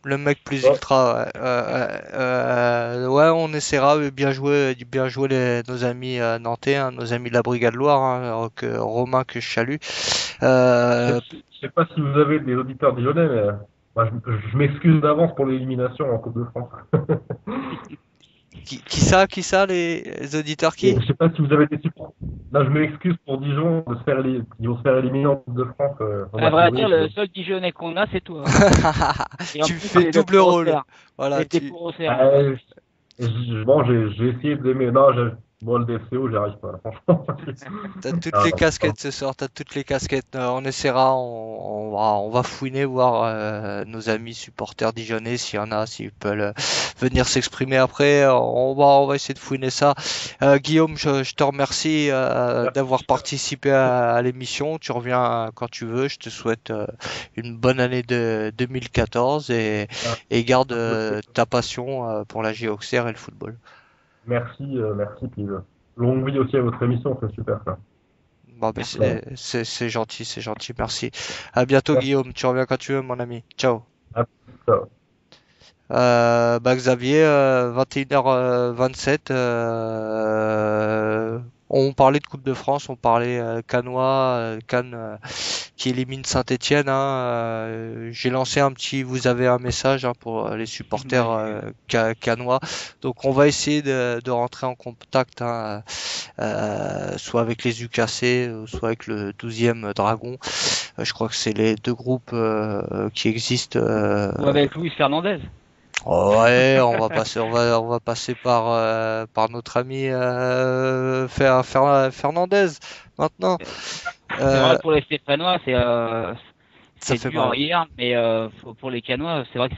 Le mec plus ultra. Ouais, on essaiera de bien jouer nos amis nantais, hein, nos amis de la Brigade Loire, hein, Romain que je salue. Je sais pas si vous avez des auditeurs dijonnais, mais moi, je m'excuse d'avance pour l'élimination en Coupe de France. Qui ça, les auditeurs qui? Je sais pas si vous avez des supports. Là, je m'excuse pour Dijon ils vont se faire éliminer en Coupe de France. À vrai dire, le seul Dijonnais qu'on a, c'est toi. Tu fais le double rôle. Voilà. Bon, j'ai essayé d'aimer. Non, bon, le DFCO, j'y arrive pas, franchement. T'as toutes les casquettes ce soir, t'as toutes les casquettes. On essaiera, on va fouiner, voir nos amis supporters dijonnais, s'il y en a, s'ils peuvent venir s'exprimer après. On va essayer de fouiner ça. Guillaume, je te remercie d'avoir participé à l'émission. Tu reviens quand tu veux. Je te souhaite une bonne année de 2014 et garde ta passion pour la J Auxerre et le football. Merci, puis longue vie aussi à votre émission, c'est super ça. Bon, ben c'est gentil, merci. À bientôt Guillaume, tu reviens quand tu veux mon ami. Ciao. Ciao. Xavier, 21h27, on parlait de Coupe de France, on parlait Cannes qui élimine Saint-Étienne. Hein, j'ai lancé vous avez un message hein, pour les supporters cannois. Donc on va essayer de rentrer en contact, hein, soit avec les UKC, soit avec le 12e Dragon. Je crois que c'est les deux groupes qui existent. Ou avec Luis Fernandez. Ouais, on va passer par notre ami Fernandez maintenant. C'est vrai pour les Stéphanois, c'est dur hier, mais pour les Canois, c'est vrai que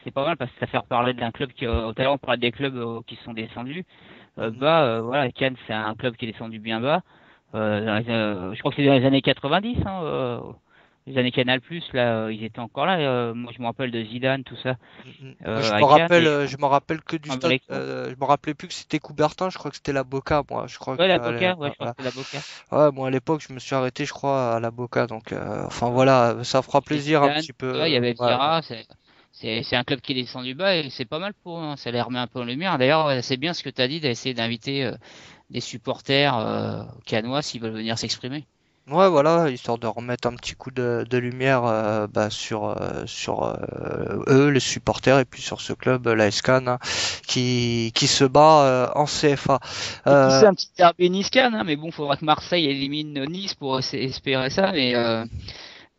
c'est pas mal parce que ça fait reparler d'un club qui, au talent, on parlait des clubs qui sont descendus voilà, Cannes c'est un club qui est descendu bien bas. Je crois que c'est dans les années 90, hein. Les années Canal+, là, ils étaient encore là. Moi, je me rappelle de Zidane, tout ça. Je me rappelle que du stade. Je me rappelais plus que c'était Coubertin. Je crois que c'était la Boca, moi. Je crois la Boca. Ouais, je crois que c'était la Boca. Ouais, moi à l'époque, je me suis arrêté, je crois, à la Boca. Donc, enfin voilà, ça fera plaisir Zidane, un petit peu. Il y avait Vieira. C'est un club qui est descendu bas et c'est pas mal pour eux. Hein. Ça les remet un peu en lumière. D'ailleurs, c'est bien ce que tu as dit d'essayer d'inviter des supporters canois s'ils veulent venir s'exprimer. Ouais, voilà, histoire de remettre un petit coup de lumière sur eux, les supporters, et puis sur ce club, l'AS Cannes, hein, qui se bat en CFA. C'est un petit derby Nice-Cannes, hein, mais bon, faudra que Marseille élimine Nice pour espérer ça, mais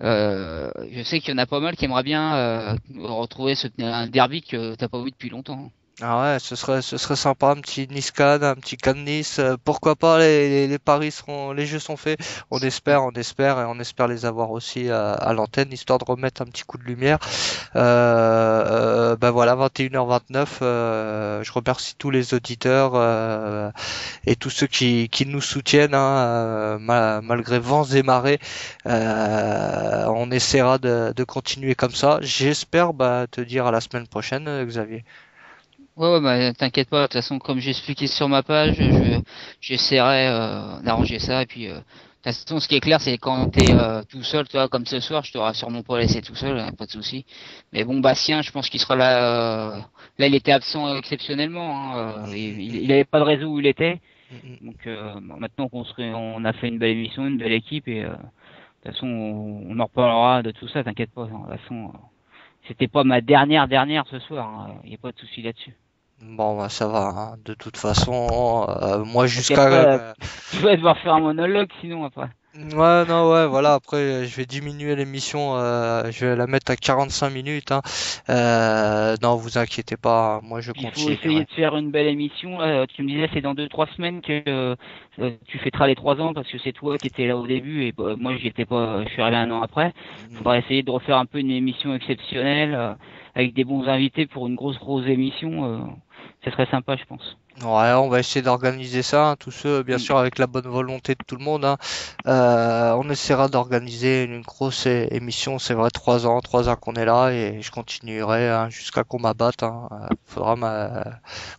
je sais qu'il y en a pas mal qui aimeraient bien retrouver un derby que t'as pas vu depuis longtemps. Ah ouais, ce serait sympa, un petit Nice-Cannes, un petit Cannes-Nice. Pourquoi pas, les paris les jeux sont faits. On espère et on espère les avoir aussi à l'antenne, histoire de remettre un petit coup de lumière. Voilà, 21h29. Je remercie tous les auditeurs et tous ceux qui nous soutiennent, hein, malgré vents et marées. On essaiera de continuer comme ça. J'espère te dire à la semaine prochaine, Xavier. Ouais, t'inquiète pas, de toute façon, comme j'ai expliqué sur ma page, j'essaierai d'arranger ça et puis toute façon, ce qui est clair, c'est quand t'es tout seul, toi, comme ce soir, je t'aurais sûrement pas laissé tout seul, pas de souci. Mais bon, Bastien, je pense qu'il sera là. Là, il était absent exceptionnellement. Il avait pas de réseau où il était. Donc maintenant on a fait une belle émission, une belle équipe et de toute façon on en reparlera de tout ça, t'inquiète pas. De toute façon, c'était pas ma dernière ce soir. Il n'y a pas de souci là-dessus. Bon, bah, ça va, hein. De toute façon, moi T'inquiète pas, jusqu'à... tu vas devoir faire un monologue sinon après. Ouais, non, ouais, voilà, après, je vais diminuer l'émission, je vais la mettre à 45 minutes, hein. Non, vous inquiétez pas, moi je Il faut continue. essayer de faire une belle émission. Tu me disais c'est dans 2-3 semaines que tu fêteras les 3 ans parce que c'est toi qui étais là au début et moi j'y étais pas, je suis arrivé un an après. Il faudra essayer de refaire un peu une émission exceptionnelle avec des bons invités pour une grosse émission. Ça serait sympa, je pense. Ouais, on va essayer d'organiser ça, hein, tous ceux, bien sûr, avec la bonne volonté de tout le monde, hein. On essaiera d'organiser une grosse émission, c'est vrai, 3 ans qu'on est là, et je continuerai, hein, jusqu'à qu'on m'abatte, hein.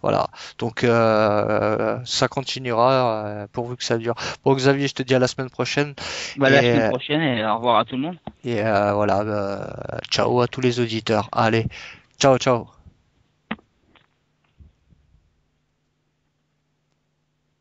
Voilà. Donc, ça continuera, pourvu que ça dure. Bon, Xavier, je te dis à la semaine prochaine. La semaine prochaine et au revoir à tout le monde. Et voilà, ciao à tous les auditeurs. Allez, ciao, ciao.